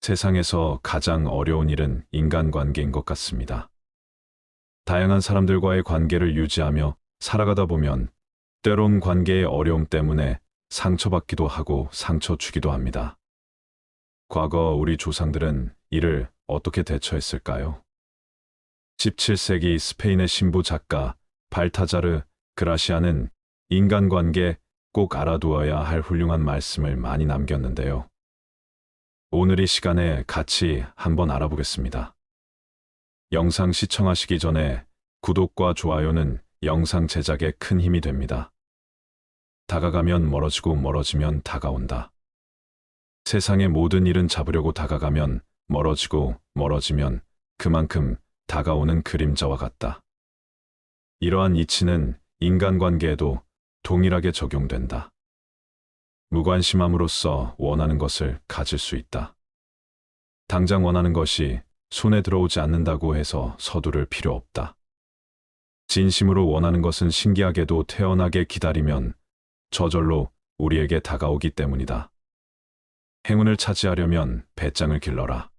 세상에서 가장 어려운 일은 인간관계인 것 같습니다. 다양한 사람들과의 관계를 유지하며 살아가다 보면 때론 관계의 어려움 때문에 상처받기도 하고 상처 주기도 합니다. 과거 우리 조상들은 이를 어떻게 대처했을까요? 17세기 스페인의 신부 작가 발타자르 그라시아는 인간관계 꼭 알아두어야 할 훌륭한 말씀을 많이 남겼는데요. 오늘 이 시간에 같이 한번 알아보겠습니다. 영상 시청하시기 전에 구독과 좋아요는 영상 제작에 큰 힘이 됩니다. 다가가면 멀어지고 멀어지면 다가온다. 세상의 모든 일은 잡으려고 다가가면 멀어지고 멀어지면 그만큼 다가오는 그림자와 같다. 이러한 이치는 인간관계에도 동일하게 적용된다. 무관심함으로써 원하는 것을 가질 수 있다. 당장 원하는 것이 손에 들어오지 않는다고 해서 서두를 필요 없다. 진심으로 원하는 것은 신기하게도 태연하게 기다리면 저절로 우리에게 다가오기 때문이다. 행운을 차지하려면 배짱을 길러라.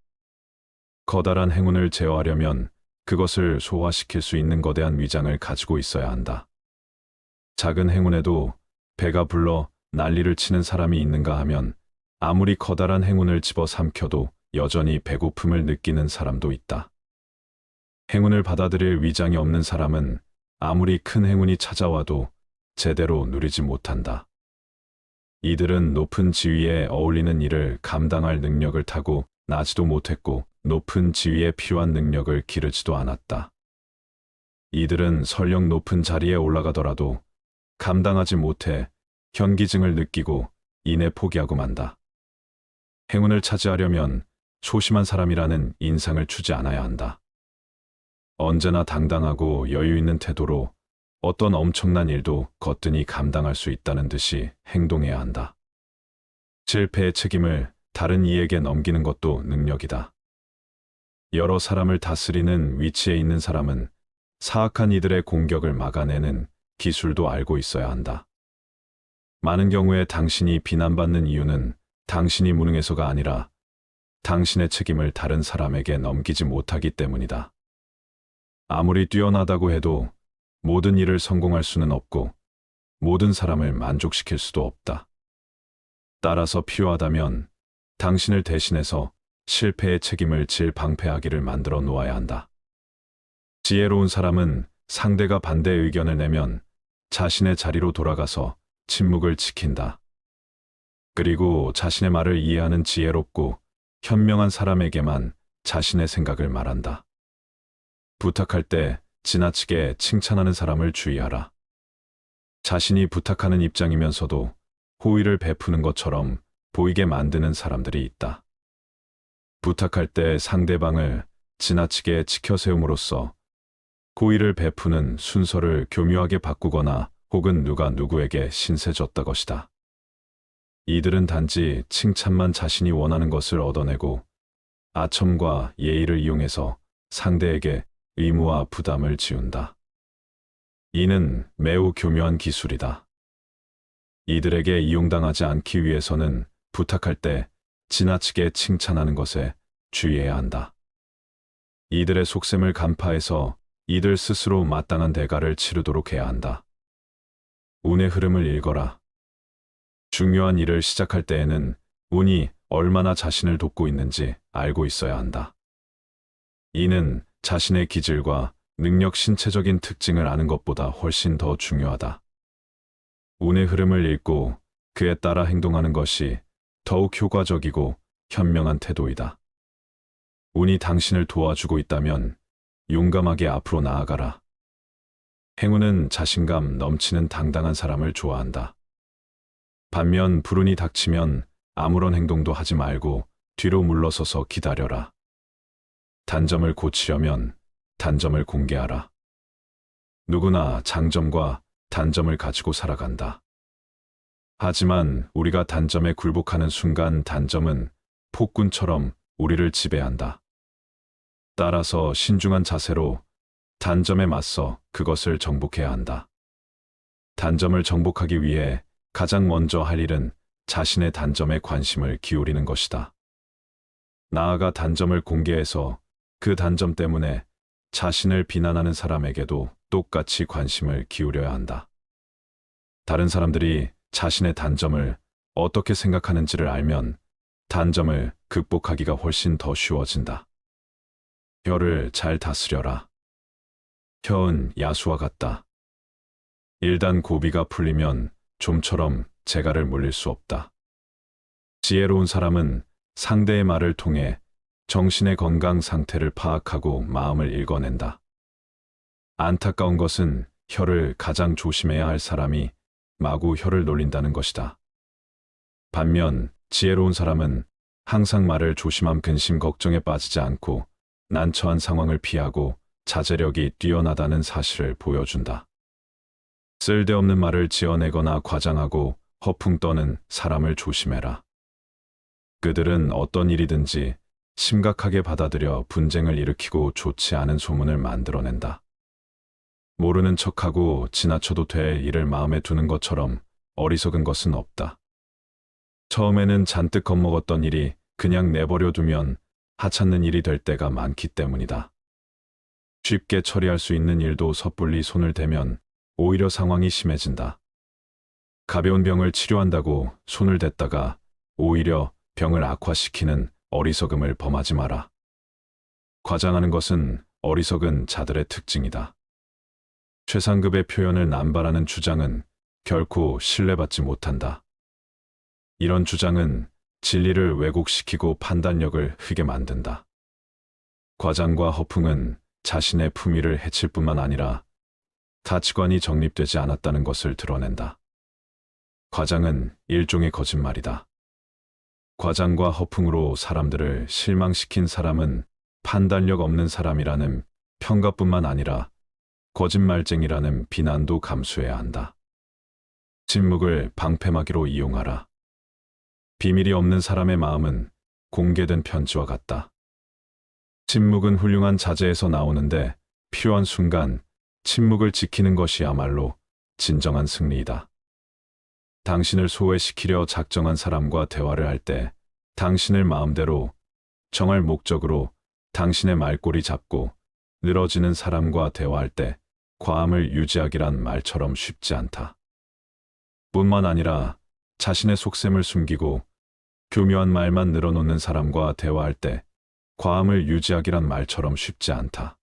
커다란 행운을 제어하려면 그것을 소화시킬 수 있는 거대한 위장을 가지고 있어야 한다. 작은 행운에도 배가 불러 난리를 치는 사람이 있는가 하면 아무리 커다란 행운을 집어삼켜도 여전히 배고픔을 느끼는 사람도 있다. 행운을 받아들일 위장이 없는 사람은 아무리 큰 행운이 찾아와도 제대로 누리지 못한다. 이들은 높은 지위에 어울리는 일을 감당할 능력을 타고 나지도 못했고 높은 지위에 필요한 능력을 기르지도 않았다. 이들은 설령 높은 자리에 올라가더라도 감당하지 못해 현기증을 느끼고 이내 포기하고 만다. 행운을 차지하려면 소심한 사람이라는 인상을 주지 않아야 한다. 언제나 당당하고 여유 있는 태도로 어떤 엄청난 일도 거뜬히 감당할 수 있다는 듯이 행동해야 한다. 실패의 책임을 다른 이에게 넘기는 것도 능력이다. 여러 사람을 다스리는 위치에 있는 사람은 사악한 이들의 공격을 막아내는 기술도 알고 있어야 한다. 많은 경우에 당신이 비난받는 이유는 당신이 무능해서가 아니라 당신의 책임을 다른 사람에게 넘기지 못하기 때문이다. 아무리 뛰어나다고 해도 모든 일을 성공할 수는 없고 모든 사람을 만족시킬 수도 없다. 따라서 필요하다면 당신을 대신해서 실패의 책임을 질 방패하기를 만들어 놓아야 한다. 지혜로운 사람은 상대가 반대 의견을 내면 자신의 자리로 돌아가서 침묵을 지킨다. 그리고 자신의 말을 이해하는 지혜롭고 현명한 사람에게만 자신의 생각을 말한다. 부탁할 때 지나치게 칭찬하는 사람을 주의하라. 자신이 부탁하는 입장이면서도 호의를 베푸는 것처럼 보이게 만드는 사람들이 있다. 부탁할 때 상대방을 지나치게 치켜세움으로써 호의를 베푸는 순서를 교묘하게 바꾸거나 혹은 누가 누구에게 신세졌다 것이다. 이들은 단지 칭찬만 자신이 원하는 것을 얻어내고 아첨과 예의를 이용해서 상대에게 의무와 부담을 지운다. 이는 매우 교묘한 기술이다. 이들에게 이용당하지 않기 위해서는 부탁할 때 지나치게 칭찬하는 것에 주의해야 한다. 이들의 속셈을 간파해서 이들 스스로 마땅한 대가를 치르도록 해야 한다. 운의 흐름을 읽어라. 중요한 일을 시작할 때에는 운이 얼마나 자신을 돕고 있는지 알고 있어야 한다. 이는 자신의 기질과 능력 신체적인 특징을 아는 것보다 훨씬 더 중요하다. 운의 흐름을 읽고 그에 따라 행동하는 것이 더욱 효과적이고 현명한 태도이다. 운이 당신을 도와주고 있다면 용감하게 앞으로 나아가라. 행운은 자신감 넘치는 당당한 사람을 좋아한다. 반면 불운이 닥치면 아무런 행동도 하지 말고 뒤로 물러서서 기다려라. 단점을 고치려면 단점을 공개하라. 누구나 장점과 단점을 가지고 살아간다. 하지만 우리가 단점에 굴복하는 순간 단점은 폭군처럼 우리를 지배한다. 따라서 신중한 자세로 단점에 맞서 그것을 정복해야 한다. 단점을 정복하기 위해 가장 먼저 할 일은 자신의 단점에 관심을 기울이는 것이다. 나아가 단점을 공개해서 그 단점 때문에 자신을 비난하는 사람에게도 똑같이 관심을 기울여야 한다. 다른 사람들이 자신의 단점을 어떻게 생각하는지를 알면 단점을 극복하기가 훨씬 더 쉬워진다. 혀를 잘 다스려라. 혀는 야수와 같다. 일단 고비가 풀리면 좀처럼 재갈을 물릴 수 없다. 지혜로운 사람은 상대의 말을 통해 정신의 건강 상태를 파악하고 마음을 읽어낸다. 안타까운 것은 혀를 가장 조심해야 할 사람이 마구 혀를 놀린다는 것이다. 반면 지혜로운 사람은 항상 말을 조심함 근심 걱정에 빠지지 않고 난처한 상황을 피하고 자제력이 뛰어나다는 사실을 보여준다. 쓸데없는 말을 지어내거나 과장하고 허풍 떠는 사람을 조심해라. 그들은 어떤 일이든지 심각하게 받아들여 분쟁을 일으키고 좋지 않은 소문을 만들어낸다. 모르는 척하고 지나쳐도 될 일을 마음에 두는 것처럼 어리석은 것은 없다. 처음에는 잔뜩 겁먹었던 일이 그냥 내버려 두면 하찮는 일이 될 때가 많기 때문이다. 쉽게 처리할 수 있는 일도 섣불리 손을 대면 오히려 상황이 심해진다. 가벼운 병을 치료한다고 손을 댔다가 오히려 병을 악화시키는 어리석음을 범하지 마라. 과장하는 것은 어리석은 자들의 특징이다. 최상급의 표현을 남발하는 주장은 결코 신뢰받지 못한다. 이런 주장은 진리를 왜곡시키고 판단력을 흐게 만든다. 과장과 허풍은 자신의 품위를 해칠 뿐만 아니라 가치관이 정립되지 않았다는 것을 드러낸다. 과장은 일종의 거짓말이다. 과장과 허풍으로 사람들을 실망시킨 사람은 판단력 없는 사람이라는 평가뿐만 아니라 거짓말쟁이라는 비난도 감수해야 한다. 침묵을 방패막이로 이용하라. 비밀이 없는 사람의 마음은 공개된 편지와 같다. 침묵은 훌륭한 자제에서 나오는데 필요한 순간 침묵을 지키는 것이야말로 진정한 승리이다. 당신을 소외시키려 작정한 사람과 대화를 할 때 당신을 마음대로 정할 목적으로 당신의 말꼬리 잡고 늘어지는 사람과 대화할 때 과함을 유지하기란 말처럼 쉽지 않다. 뿐만 아니라 자신의 속셈을 숨기고 교묘한 말만 늘어놓는 사람과 대화할 때 과함을 유지하기란 말처럼 쉽지 않다.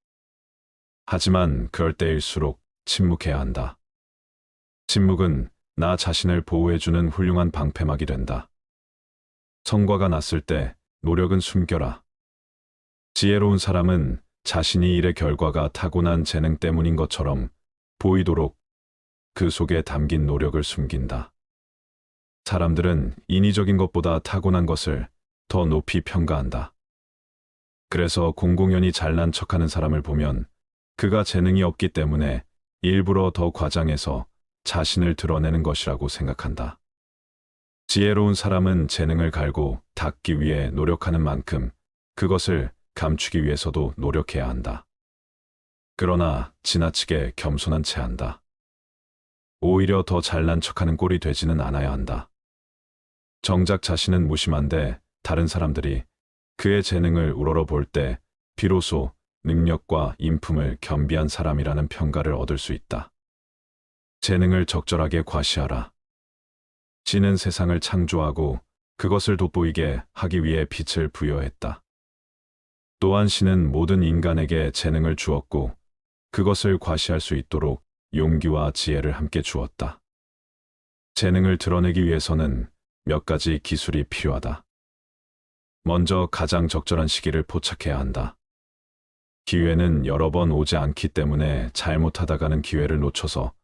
하지만 그럴 때일수록 침묵해야 한다. 침묵은 나 자신을 보호해주는 훌륭한 방패막이 된다. 성과가 났을 때 노력은 숨겨라. 지혜로운 사람은 자신이 일의 결과가 타고난 재능 때문인 것처럼 보이도록 그 속에 담긴 노력을 숨긴다. 사람들은 인위적인 것보다 타고난 것을 더 높이 평가한다. 그래서 공공연히 잘난 척하는 사람을 보면 그가 재능이 없기 때문에 일부러 더 과장해서 자신을 드러내는 것이라고 생각한다. 지혜로운 사람은 재능을 갈고 닦기 위해 노력하는 만큼 그것을 감추기 위해서도 노력해야 한다. 그러나 지나치게 겸손한 채 한다. 오히려 더 잘난 척하는 꼴이 되지는 않아야 한다. 정작 자신은 무심한데 다른 사람들이 그의 재능을 우러러볼 때 비로소 능력과 인품을 겸비한 사람이라는 평가를 얻을 수 있다. 재능을 적절하게 과시하라. 신은 세상을 창조하고 그것을 돋보이게 하기 위해 빛을 부여했다. 또한 신은 모든 인간에게 재능을 주었고 그것을 과시할 수 있도록 용기와 지혜를 함께 주었다. 재능을 드러내기 위해서는 몇 가지 기술이 필요하다. 먼저 가장 적절한 시기를 포착해야 한다. 기회는 여러 번 오지 않기 때문에 잘못하다가는 기회를 놓쳐서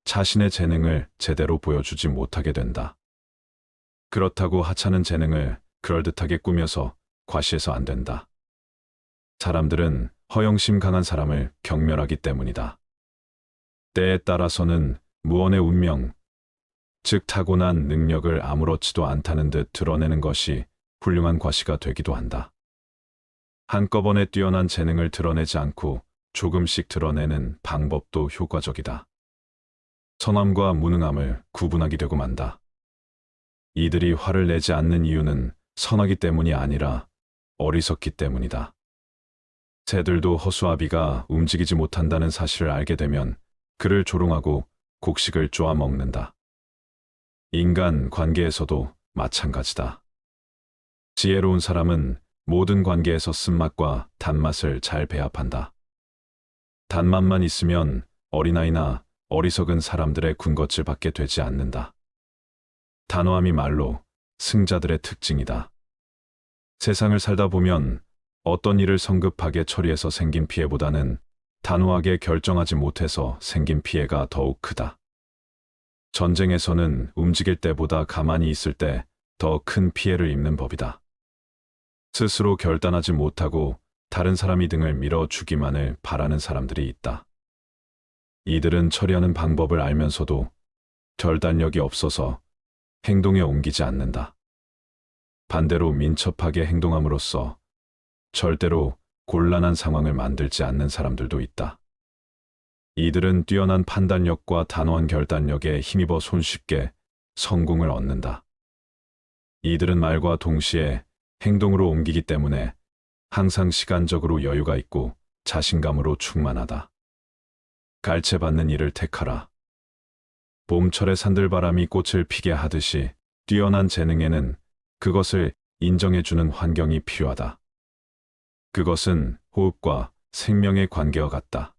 자신의 재능을 제대로 보여주지 못하게 된다. 그렇다고 하찮은 재능을 그럴듯하게 꾸며서 과시해서 안 된다. 사람들은 허영심 강한 사람을 경멸하기 때문이다. 때에 따라서는 무언의 운명, 즉 타고난 능력을 아무렇지도 않다는 듯 드러내는 것이 훌륭한 과시가 되기도 한다. 한꺼번에 뛰어난 재능을 드러내지 않고 조금씩 드러내는 방법도 효과적이다. 선함과 무능함을 구분하게 되고 만다. 이들이 화를 내지 않는 이유는 선하기 때문이 아니라 어리석기 때문이다. 새들도 허수아비가 움직이지 못한다는 사실을 알게 되면 그를 조롱하고 곡식을 쪼아 먹는다. 인간 관계에서도 마찬가지다. 지혜로운 사람은 모든 관계에서 쓴맛과 단맛을 잘 배합한다. 단맛만 있으면 어린아이나 어리석은 사람들의 군것질밖에 되지 않는다. 단호함이 말로 승자들의 특징이다. 세상을 살다 보면 어떤 일을 성급하게 처리해서 생긴 피해보다는 단호하게 결정하지 못해서 생긴 피해가 더욱 크다. 전쟁에서는 움직일 때보다 가만히 있을 때 더 큰 피해를 입는 법이다. 스스로 결단하지 못하고 다른 사람이 등을 밀어주기만을 바라는 사람들이 있다. 이들은 처리하는 방법을 알면서도 결단력이 없어서 행동에 옮기지 않는다. 반대로 민첩하게 행동함으로써 절대로 곤란한 상황을 만들지 않는 사람들도 있다. 이들은 뛰어난 판단력과 단호한 결단력에 힘입어 손쉽게 성공을 얻는다. 이들은 말과 동시에 행동으로 옮기기 때문에 항상 시간적으로 여유가 있고 자신감으로 충만하다. 갈채받는 일을 택하라. 봄철의 산들바람이 꽃을 피게 하듯이 뛰어난 재능에는 그것을 인정해주는 환경이 필요하다. 그것은 호흡과 생명의 관계와 같다.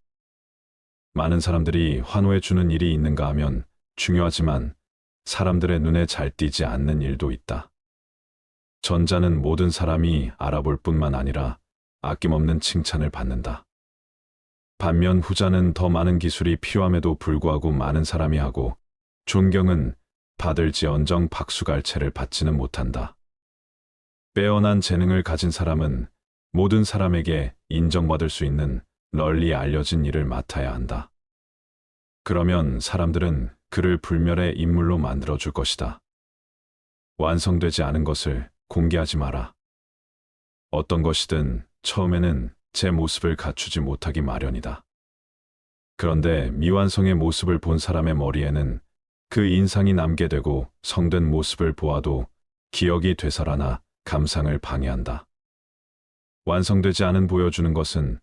많은 사람들이 환호해주는 일이 있는가 하면 중요하지만 사람들의 눈에 잘 띄지 않는 일도 있다. 전자는 모든 사람이 알아볼 뿐만 아니라 아낌없는 칭찬을 받는다. 반면 후자는 더 많은 기술이 필요함에도 불구하고 많은 사람이 하고 존경은 받을지언정 박수갈채를 받지는 못한다. 빼어난 재능을 가진 사람은 모든 사람에게 인정받을 수 있는 널리 알려진 일을 맡아야 한다. 그러면 사람들은 그를 불멸의 인물로 만들어줄 것이다. 완성되지 않은 것을 공개하지 마라. 어떤 것이든 처음에는 제 모습을 갖추지 못하기 마련이다. 그런데 미완성의 모습을 본 사람의 머리에는 그 인상이 남게 되고 성된 모습을 보아도 기억이 되살아나 감상을 방해한다. 완성되지 않은 보여주는 것은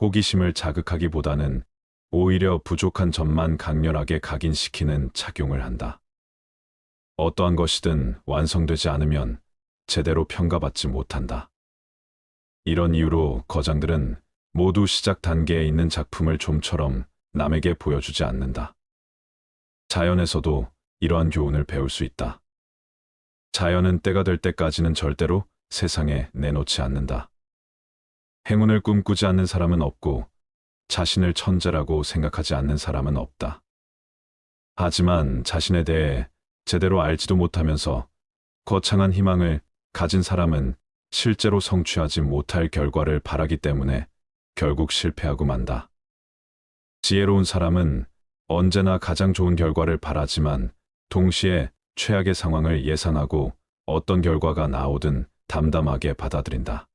호기심을 자극하기보다는 오히려 부족한 점만 강렬하게 각인시키는 착용을 한다. 어떠한 것이든 완성되지 않으면 제대로 평가받지 못한다. 이런 이유로 거장들은 모두 시작 단계에 있는 작품을 좀처럼 남에게 보여주지 않는다. 자연에서도 이러한 교훈을 배울 수 있다. 자연은 때가 될 때까지는 절대로 세상에 내놓지 않는다. 행운을 꿈꾸지 않는 사람은 없고 자신을 천재라고 생각하지 않는 사람은 없다. 하지만 자신에 대해 제대로 알지도 못하면서 거창한 희망을 가진 사람은 실제로 성취하지 못할 결과를 바라기 때문에 결국 실패하고 만다. 지혜로운 사람은 언제나 가장 좋은 결과를 바라지만 동시에 최악의 상황을 예상하고 어떤 결과가 나오든 담담하게 받아들인다.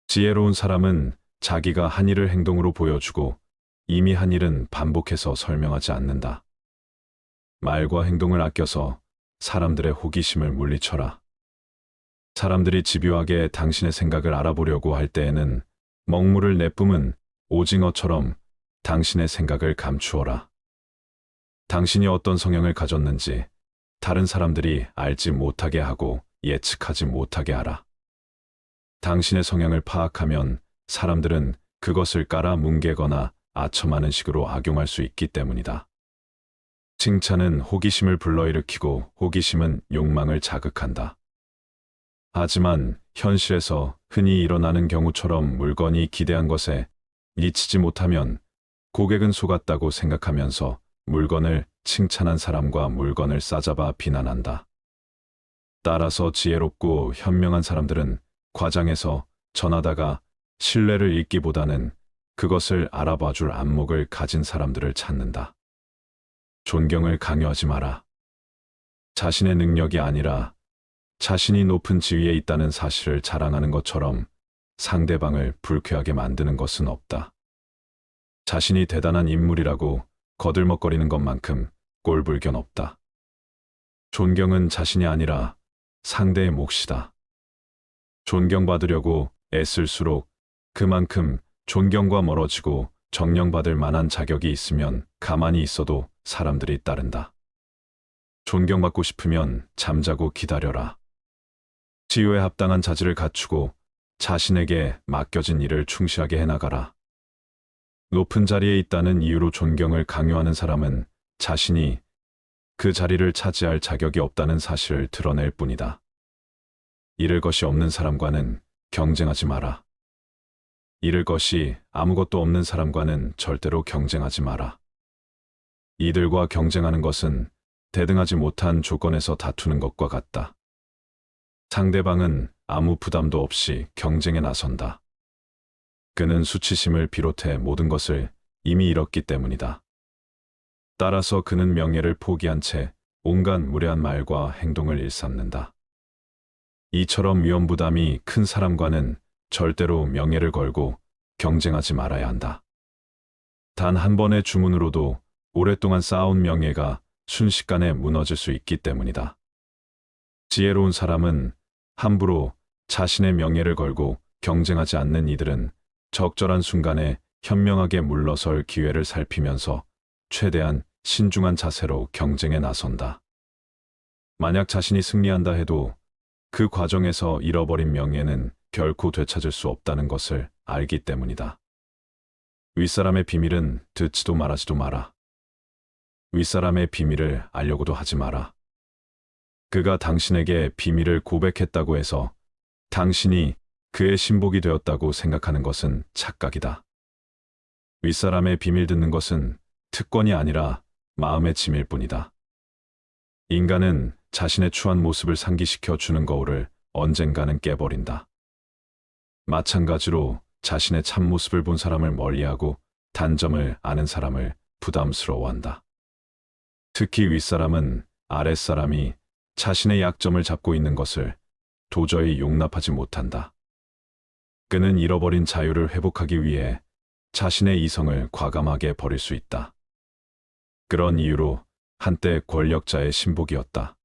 지혜로운 사람은 자기가 한 일을 행동으로 보여주고 이미 한 일은 반복해서 설명하지 않는다. 말과 행동을 아껴서 사람들의 호기심을 물리쳐라. 사람들이 집요하게 당신의 생각을 알아보려고 할 때에는 먹물을 내뿜은 오징어처럼 당신의 생각을 감추어라. 당신이 어떤 성향을 가졌는지 다른 사람들이 알지 못하게 하고 예측하지 못하게 하라. 당신의 성향을 파악하면 사람들은 그것을 깔아 뭉개거나 아첨하는 식으로 악용할 수 있기 때문이다. 칭찬은 호기심을 불러일으키고 호기심은 욕망을 자극한다. 하지만 현실에서 흔히 일어나는 경우처럼 물건이 기대한 것에 미치지 못하면 고객은 속았다고 생각하면서 물건을 칭찬한 사람과 물건을 싸잡아 비난한다. 따라서 지혜롭고 현명한 사람들은 과장해서 전하다가 신뢰를 잃기보다는 그것을 알아봐줄 안목을 가진 사람들을 찾는다. 존경을 강요하지 마라. 자신의 능력이 아니라 자신이 높은 지위에 있다는 사실을 자랑하는 것처럼 상대방을 불쾌하게 만드는 것은 없다. 자신이 대단한 인물이라고 거들먹거리는 것만큼 꼴불견 없다. 존경은 자신이 아니라 상대의 몫이다. 존경받으려고 애쓸수록 그만큼 존경과 멀어지고 정령받을 만한 자격이 있으면 가만히 있어도 사람들이 따른다. 존경받고 싶으면 잠자고 기다려라. 치유에 합당한 자질을 갖추고 자신에게 맡겨진 일을 충실하게 해나가라. 높은 자리에 있다는 이유로 존경을 강요하는 사람은 자신이 그 자리를 차지할 자격이 없다는 사실을 드러낼 뿐이다. 잃을 것이 없는 사람과는 경쟁하지 마라. 잃을 것이 아무것도 없는 사람과는 절대로 경쟁하지 마라. 이들과 경쟁하는 것은 대등하지 못한 조건에서 다투는 것과 같다. 상대방은 아무 부담도 없이 경쟁에 나선다. 그는 수치심을 비롯해 모든 것을 이미 잃었기 때문이다. 따라서 그는 명예를 포기한 채 온갖 무례한 말과 행동을 일삼는다. 이처럼 위험부담이 큰 사람과는 절대로 명예를 걸고 경쟁하지 말아야 한다. 단 한 번의 주문으로도 오랫동안 쌓아온 명예가 순식간에 무너질 수 있기 때문이다. 지혜로운 사람은 함부로 자신의 명예를 걸고 경쟁하지 않는 이들은 적절한 순간에 현명하게 물러설 기회를 살피면서 최대한 신중한 자세로 경쟁에 나선다. 만약 자신이 승리한다 해도 그 과정에서 잃어버린 명예는 결코 되찾을 수 없다는 것을 알기 때문이다. 윗사람의 비밀은 듣지도 말하지도 마라. 윗사람의 비밀을 알려고도 하지 마라. 그가 당신에게 비밀을 고백했다고 해서 당신이 그의 신복이 되었다고 생각하는 것은 착각이다. 윗사람의 비밀 듣는 것은 특권이 아니라 마음의 짐일 뿐이다. 인간은 자신의 추한 모습을 상기시켜 주는 거울을 언젠가는 깨버린다. 마찬가지로 자신의 참모습을 본 사람을 멀리하고 단점을 아는 사람을 부담스러워한다. 특히 윗사람은 아랫사람이 자신의 약점을 잡고 있는 것을 도저히 용납하지 못한다. 그는 잃어버린 자유를 회복하기 위해 자신의 이성을 과감하게 버릴 수 있다. 그런 이유로 한때 권력자의 신복이었다.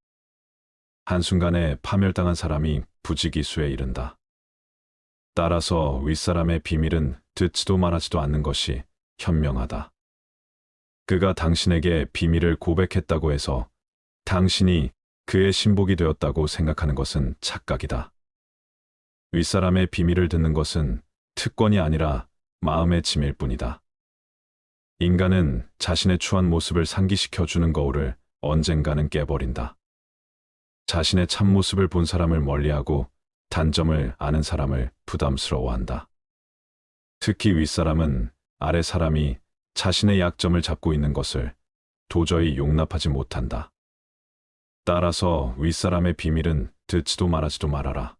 한순간에 파멸당한 사람이 부지기수에 이른다. 따라서 윗사람의 비밀은 듣지도 말하지도 않는 것이 현명하다. 그가 당신에게 비밀을 고백했다고 해서 당신이 그의 신복이 되었다고 생각하는 것은 착각이다. 윗사람의 비밀을 듣는 것은 특권이 아니라 마음의 짐일 뿐이다. 인간은 자신의 추한 모습을 상기시켜 주는 거울을 언젠가는 깨버린다. 자신의 참모습을 본 사람을 멀리하고 단점을 아는 사람을 부담스러워한다. 특히 윗사람은 아래 사람이 자신의 약점을 잡고 있는 것을 도저히 용납하지 못한다. 따라서 윗사람의 비밀은 듣지도 말하지도 말아라.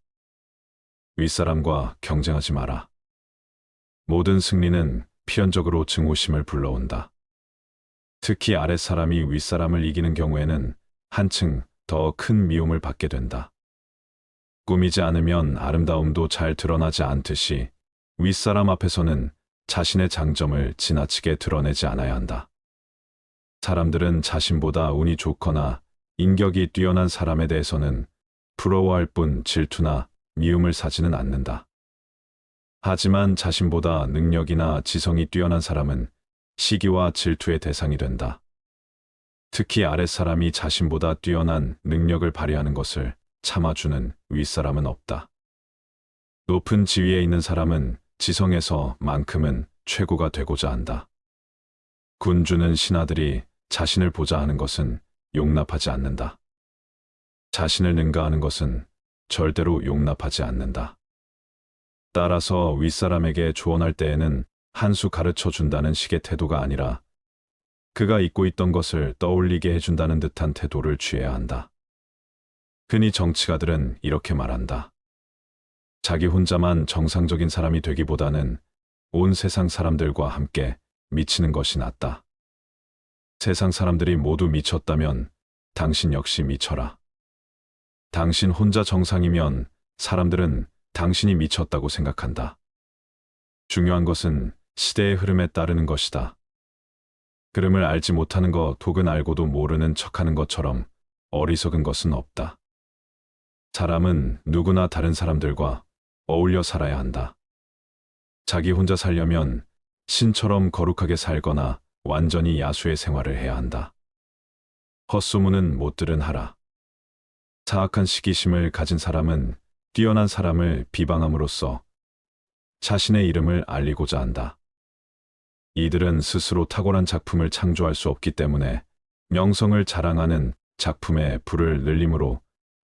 윗사람과 경쟁하지 마라. 모든 승리는 필연적으로 증오심을 불러온다. 특히 아랫사람이 윗사람을 이기는 경우에는 한층 더 큰 미움을 받게 된다. 꾸미지 않으면 아름다움도 잘 드러나지 않듯이 윗사람 앞에서는 자신의 장점을 지나치게 드러내지 않아야 한다. 사람들은 자신보다 운이 좋거나 인격이 뛰어난 사람에 대해서는 부러워할 뿐 질투나 미움을 사지는 않는다. 하지만 자신보다 능력이나 지성이 뛰어난 사람은 시기와 질투의 대상이 된다. 특히 아랫사람이 자신보다 뛰어난 능력을 발휘하는 것을 참아주는 윗사람은 없다. 높은 지위에 있는 사람은 지성에서만큼은 최고가 되고자 한다. 군주는 신하들이 자신을 보자 하는 것은 용납하지 않는다. 자신을 능가하는 것은 절대로 용납하지 않는다. 따라서 윗사람에게 조언할 때에는 한 수 가르쳐 준다는 식의 태도가 아니라 그가 잊고 있던 것을 떠올리게 해준다는 듯한 태도를 취해야 한다. 흔히 정치가들은 이렇게 말한다. 자기 혼자만 정상적인 사람이 되기보다는 온 세상 사람들과 함께 미치는 것이 낫다. 세상 사람들이 모두 미쳤다면 당신 역시 미쳐라. 당신 혼자 정상이면 사람들은 당신이 미쳤다고 생각한다. 중요한 것은 시대의 흐름에 따르는 것이다. 흐름을 알지 못하는 것 혹은 알고도 모르는 척하는 것처럼 어리석은 것은 없다. 사람은 누구나 다른 사람들과 어울려 살아야 한다. 자기 혼자 살려면 신처럼 거룩하게 살거나 완전히 야수의 생활을 해야 한다. 헛소문은 못 들은 하라. 사악한 시기심을 가진 사람은 뛰어난 사람을 비방함으로써 자신의 이름을 알리고자 한다. 이들은 스스로 탁월한 작품을 창조할 수 없기 때문에 명성을 자랑하는 작품에 불을 늘림으로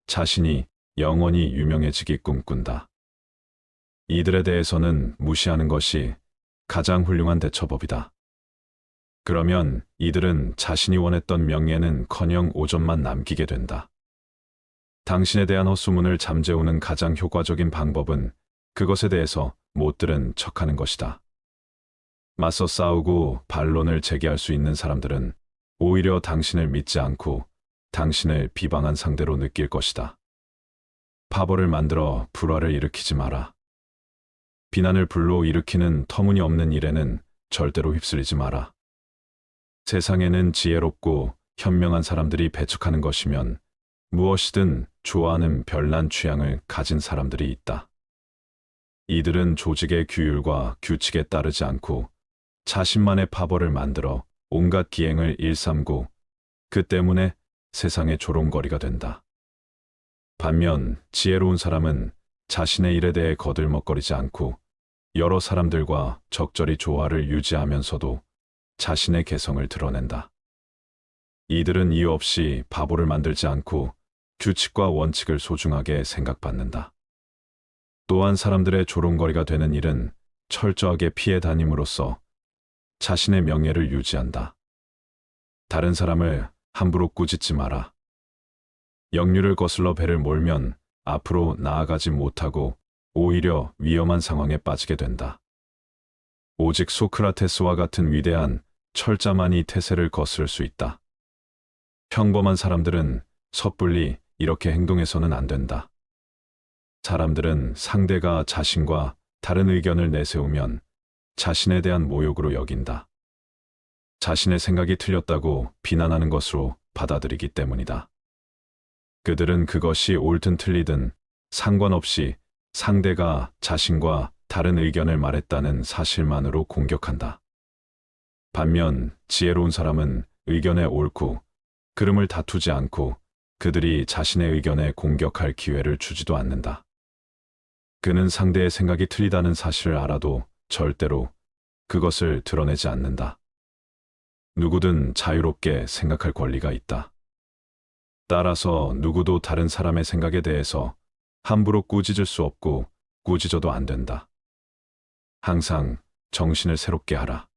자신이 영원히 유명해지기 꿈꾼다. 이들에 대해서는 무시하는 것이 가장 훌륭한 대처법이다. 그러면 이들은 자신이 원했던 명예는커녕 오점만 남기게 된다. 당신에 대한 헛소문을 잠재우는 가장 효과적인 방법은 그것에 대해서 못 들은 척하는 것이다. 맞서 싸우고 반론을 제기할 수 있는 사람들은 오히려 당신을 믿지 않고 당신을 비방한 상대로 느낄 것이다. 파벌을 만들어 불화를 일으키지 마라. 비난을 불로 일으키는 터무니없는 일에는 절대로 휩쓸리지 마라. 세상에는 지혜롭고 현명한 사람들이 배척하는 것이면 무엇이든 좋아하는 별난 취향을 가진 사람들이 있다. 이들은 조직의 규율과 규칙에 따르지 않고 자신만의 파벌을 만들어 온갖 기행을 일삼고 그 때문에 세상의 조롱거리가 된다. 반면 지혜로운 사람은 자신의 일에 대해 거들먹거리지 않고 여러 사람들과 적절히 조화를 유지하면서도 자신의 개성을 드러낸다. 이들은 이유 없이 바보를 만들지 않고 규칙과 원칙을 소중하게 생각받는다. 또한 사람들의 조롱거리가 되는 일은 철저하게 피해 다님으로써 자신의 명예를 유지한다. 다른 사람을 함부로 꾸짖지 마라. 역류를 거슬러 배를 몰면 앞으로 나아가지 못하고 오히려 위험한 상황에 빠지게 된다. 오직 소크라테스와 같은 위대한 철자만이 태세를 거스를 수 있다. 평범한 사람들은 섣불리 이렇게 행동해서는 안 된다. 사람들은 상대가 자신과 다른 의견을 내세우면 자신에 대한 모욕으로 여긴다. 자신의 생각이 틀렸다고 비난하는 것으로 받아들이기 때문이다. 그들은 그것이 옳든 틀리든 상관없이 상대가 자신과 다른 의견을 말했다는 사실만으로 공격한다. 반면 지혜로운 사람은 의견의 옳고 그름을 다투지 않고 그들이 자신의 의견에 공격할 기회를 주지도 않는다. 그는 상대의 생각이 틀리다는 사실을 알아도 절대로 그것을 드러내지 않는다. 누구든 자유롭게 생각할 권리가 있다. 따라서 누구도 다른 사람의 생각에 대해서 함부로 꾸짖을 수 없고 꾸짖어도 안 된다. 항상 정신을 새롭게 하라.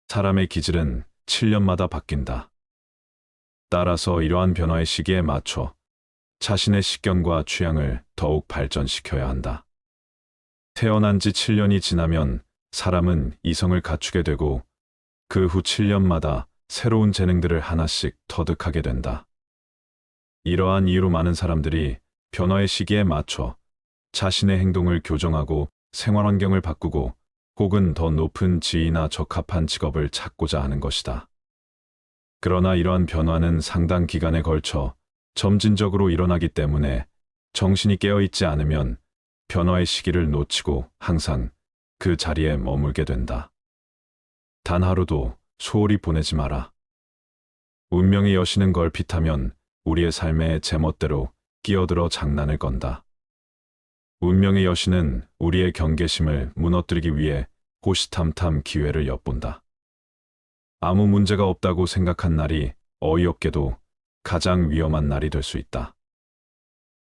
사람의 기질은 7년마다 바뀐다. 따라서 이러한 변화의 시기에 맞춰 자신의 식견과 취향을 더욱 발전시켜야 한다. 태어난 지 7년이 지나면 사람은 이성을 갖추게 되고 그 후 7년마다 새로운 재능들을 하나씩 터득하게 된다. 이러한 이유로 많은 사람들이 변화의 시기에 맞춰 자신의 행동을 교정하고 생활 환경을 바꾸고 혹은 더 높은 지위나 적합한 직업을 찾고자 하는 것이다. 그러나 이러한 변화는 상당 기간에 걸쳐 점진적으로 일어나기 때문에 정신이 깨어있지 않으면 변화의 시기를 놓치고 항상 그 자리에 머물게 된다. 단 하루도 소홀히 보내지 마라. 운명의 여신은 걸핏하면 우리의 삶에 제멋대로 끼어들어 장난을 건다. 운명의 여신은 우리의 경계심을 무너뜨리기 위해 호시탐탐 기회를 엿본다. 아무 문제가 없다고 생각한 날이 어이없게도 가장 위험한 날이 될 수 있다.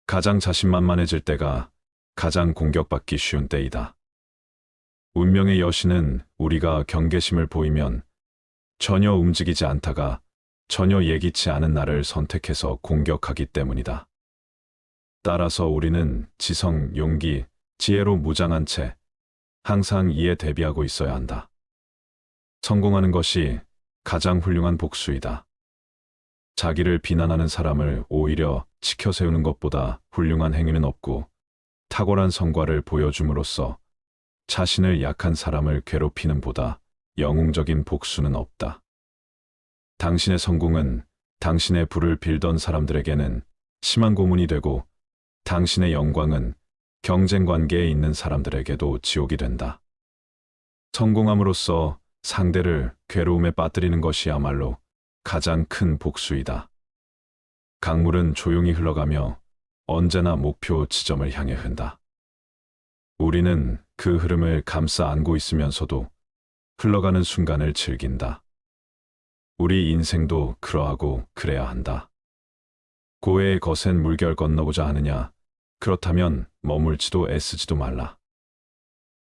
가장 자신만만해질 때가 가장 공격받기 쉬운 때이다. 운명의 여신은 우리가 경계심을 보이면 전혀 움직이지 않다가 전혀 예기치 않은 날을 선택해서 공격하기 때문이다. 따라서 우리는 지성, 용기, 지혜로 무장한 채 항상 이에 대비하고 있어야 한다. 성공하는 것이 가장 훌륭한 복수이다. 자기를 비난하는 사람을 오히려 치켜세우는 것보다 훌륭한 행위는 없고 탁월한 성과를 보여줌으로써 자신을 약한 사람을 괴롭히는 보다 영웅적인 복수는 없다. 당신의 성공은 당신의 부를 빌던 사람들에게는 심한 고문이 되고 당신의 영광은 경쟁 관계에 있는 사람들에게도 지옥이 된다. 성공함으로써 상대를 괴로움에 빠뜨리는 것이야말로 가장 큰 복수이다. 강물은 조용히 흘러가며 언제나 목표 지점을 향해 흐른다. 우리는 그 흐름을 감싸 안고 있으면서도 흘러가는 순간을 즐긴다. 우리 인생도 그러하고 그래야 한다. 고해의 거센 물결 건너보자 하느냐? 그렇다면 머물지도 애쓰지도 말라.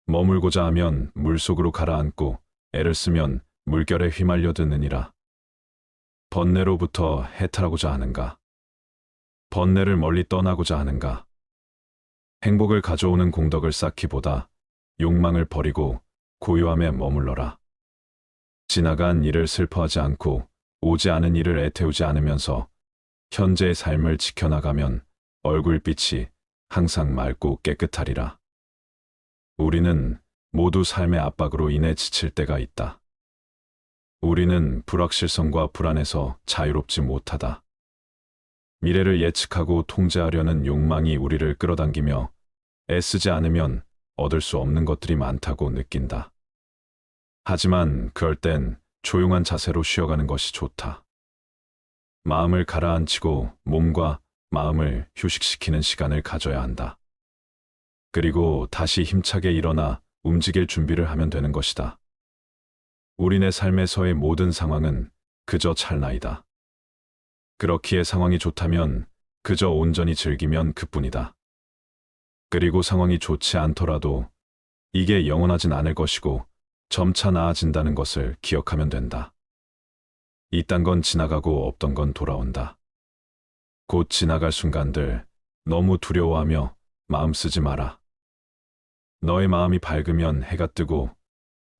머물고자 하면 물속으로 가라앉고 애를 쓰면 물결에 휘말려 드느니라. 번뇌로부터 해탈하고자 하는가? 번뇌를 멀리 떠나고자 하는가? 행복을 가져오는 공덕을 쌓기보다 욕망을 버리고 고요함에 머물러라. 지나간 일을 슬퍼하지 않고 오지 않은 일을 애태우지 않으면서 현재의 삶을 지켜나가면 얼굴빛이 항상 맑고 깨끗하리라. 우리는 모두 삶의 압박으로 인해 지칠 때가 있다. 우리는 불확실성과 불안에서 자유롭지 못하다. 미래를 예측하고 통제하려는 욕망이 우리를 끌어당기며 애쓰지 않으면 얻을 수 없는 것들이 많다고 느낀다. 하지만 그럴 땐 조용한 자세로 쉬어가는 것이 좋다. 마음을 가라앉히고 몸과 마음을 휴식시키는 시간을 가져야 한다. 그리고 다시 힘차게 일어나 움직일 준비를 하면 되는 것이다. 우리네 삶에서의 모든 상황은 그저 찰나이다. 그렇기에 상황이 좋다면 그저 온전히 즐기면 그뿐이다. 그리고 상황이 좋지 않더라도 이게 영원하진 않을 것이고 점차 나아진다는 것을 기억하면 된다. 이딴 건 지나가고 없던 건 돌아온다. 곧 지나갈 순간들 너무 두려워하며 마음 쓰지 마라. 너의 마음이 밝으면 해가 뜨고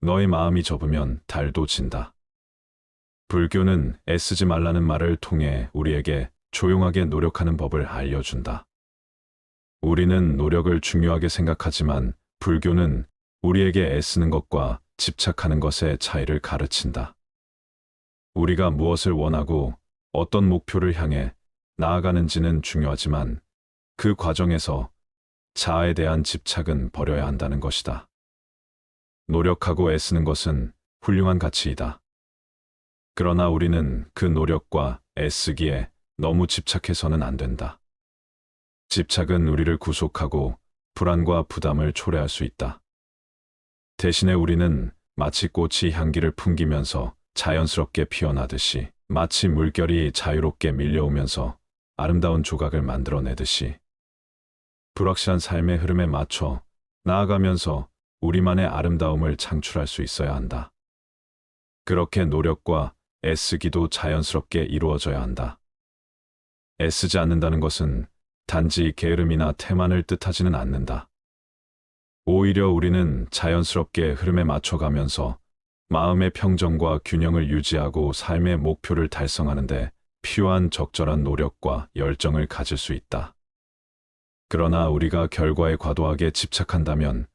너의 마음이 접으면 달도 진다. 불교는 애쓰지 말라는 말을 통해 우리에게 조용하게 노력하는 법을 알려준다. 우리는 노력을 중요하게 생각하지만 불교는 우리에게 애쓰는 것과 집착하는 것의 차이를 가르친다. 우리가 무엇을 원하고 어떤 목표를 향해 나아가는지는 중요하지만 그 과정에서 자아에 대한 집착은 버려야 한다는 것이다. 노력하고 애쓰는 것은 훌륭한 가치이다. 그러나 우리는 그 노력과 애쓰기에 너무 집착해서는 안 된다. 집착은 우리를 구속하고 불안과 부담을 초래할 수 있다. 대신에 우리는 마치 꽃이 향기를 풍기면서 자연스럽게 피어나듯이, 마치 물결이 자유롭게 밀려오면서 아름다운 조각을 만들어내듯이 불확실한 삶의 흐름에 맞춰 나아가면서 우리만의 아름다움을 창출할 수 있어야 한다. 그렇게 노력과 애쓰기도 자연스럽게 이루어져야 한다. 애쓰지 않는다는 것은 단지 게으름이나 태만을 뜻하지는 않는다. 오히려 우리는 자연스럽게 흐름에 맞춰가면서 마음의 평정과 균형을 유지하고 삶의 목표를 달성하는 데 필요한 적절한 노력과 열정을 가질 수 있다. 그러나 우리가 결과에 과도하게 집착한다면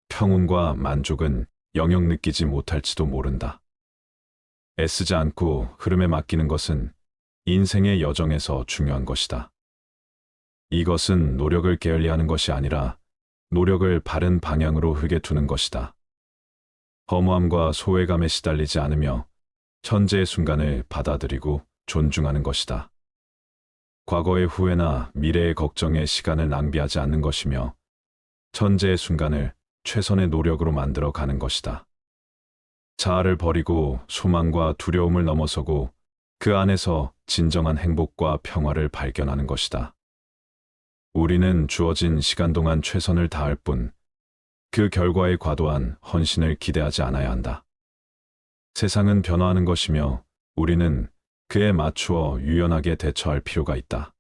평온과 만족은 영영 느끼지 못할지도 모른다. 애쓰지 않고 흐름에 맡기는 것은 인생의 여정에서 중요한 것이다. 이것은 노력을 게을리하는 것이 아니라 노력을 바른 방향으로 흐게 두는 것이다. 허무함과 소외감에 시달리지 않으며 현재의 순간을 받아들이고 존중하는 것이다. 과거의 후회나 미래의 걱정에 시간을 낭비하지 않는 것이며 현재의 순간을 최선의 노력으로 만들어 가는 것이다. 자아를 버리고 소망과 두려움을 넘어서고 그 안에서 진정한 행복과 평화를 발견하는 것이다. 우리는 주어진 시간 동안 최선을 다할 뿐 그 결과에 과도한 헌신을 기대하지 않아야 한다. 세상은 변화하는 것이며 우리는 그에 맞추어 유연하게 대처할 필요가 있다.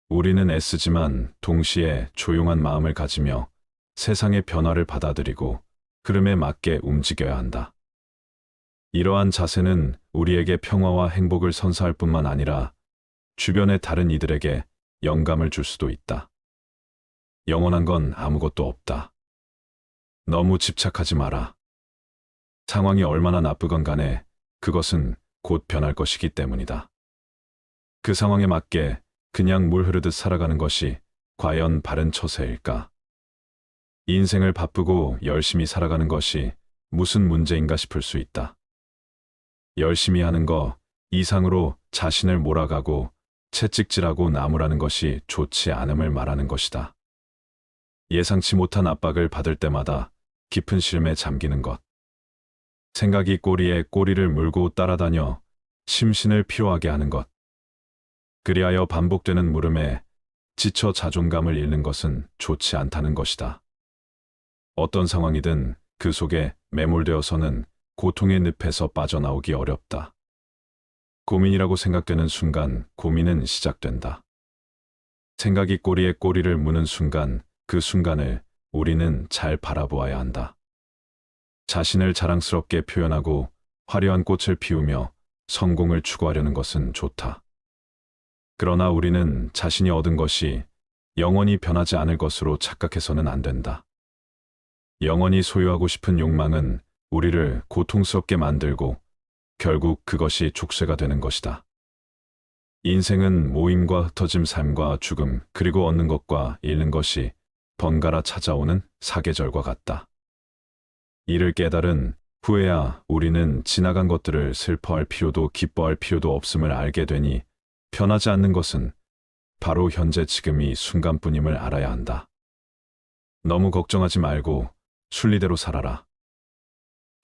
우리는 애쓰지만 동시에 조용한 마음을 가지며 세상의 변화를 받아들이고 흐름에 맞게 움직여야 한다. 이러한 자세는 우리에게 평화와 행복을 선사할 뿐만 아니라 주변의 다른 이들에게 영감을 줄 수도 있다. 영원한 건 아무것도 없다. 너무 집착하지 마라. 상황이 얼마나 나쁘건 간에 그것은 곧 변할 것이기 때문이다. 그 상황에 맞게 그냥 물 흐르듯 살아가는 것이 과연 바른 처세일까? 인생을 바쁘고 열심히 살아가는 것이 무슨 문제인가 싶을 수 있다. 열심히 하는 거 이상으로 자신을 몰아가고 채찍질하고 나무라는 것이 좋지 않음을 말하는 것이다. 예상치 못한 압박을 받을 때마다 깊은 쉼에 잠기는 것. 생각이 꼬리에 꼬리를 물고 따라다녀 심신을 피로하게 하는 것. 그리하여 반복되는 물음에 지쳐 자존감을 잃는 것은 좋지 않다는 것이다. 어떤 상황이든 그 속에 매몰되어서는 고통의 늪에서 빠져나오기 어렵다. 고민이라고 생각되는 순간 고민은 시작된다. 생각이 꼬리에 꼬리를 무는 순간 그 순간을 우리는 잘 바라보아야 한다. 자신을 자랑스럽게 표현하고 화려한 꽃을 피우며 성공을 추구하려는 것은 좋다. 그러나 우리는 자신이 얻은 것이 영원히 변하지 않을 것으로 착각해서는 안 된다. 영원히 소유하고 싶은 욕망은 우리를 고통스럽게 만들고 결국 그것이 족쇄가 되는 것이다. 인생은 모임과 흩어짐, 삶과 죽음, 그리고 얻는 것과 잃는 것이 번갈아 찾아오는 사계절과 같다. 이를 깨달은 후에야 우리는 지나간 것들을 슬퍼할 필요도 기뻐할 필요도 없음을 알게 되니 변하지 않는 것은 바로 현재 지금 이 순간뿐임을 알아야 한다. 너무 걱정하지 말고 순리대로 살아라.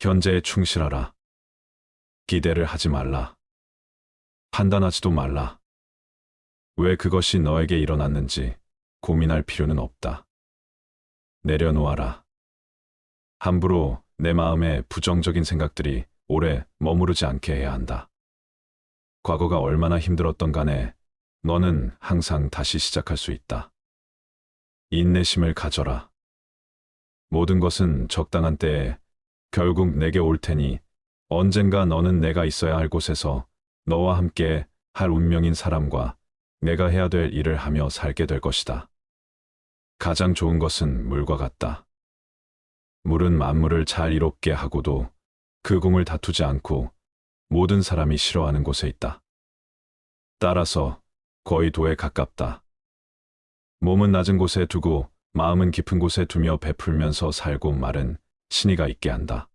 현재에 충실하라. 기대를 하지 말라. 판단하지도 말라. 왜 그것이 너에게 일어났는지 고민할 필요는 없다. 내려놓아라. 함부로 내 마음에 부정적인 생각들이 오래 머무르지 않게 해야 한다. 과거가 얼마나 힘들었던 간에 너는 항상 다시 시작할 수 있다. 인내심을 가져라. 모든 것은 적당한 때에 결국 내게 올 테니 언젠가 너는 내가 있어야 할 곳에서 너와 함께 할 운명인 사람과 내가 해야 될 일을 하며 살게 될 것이다. 가장 좋은 것은 물과 같다. 물은 만물을 잘 이롭게 하고도 그 공을 다투지 않고 모든 사람이 싫어하는 곳에 있다. 따라서 거의 도에 가깝다. 몸은 낮은 곳에 두고 마음은 깊은 곳에 두며 베풀면서 살고 말은 신의가 있게 한다.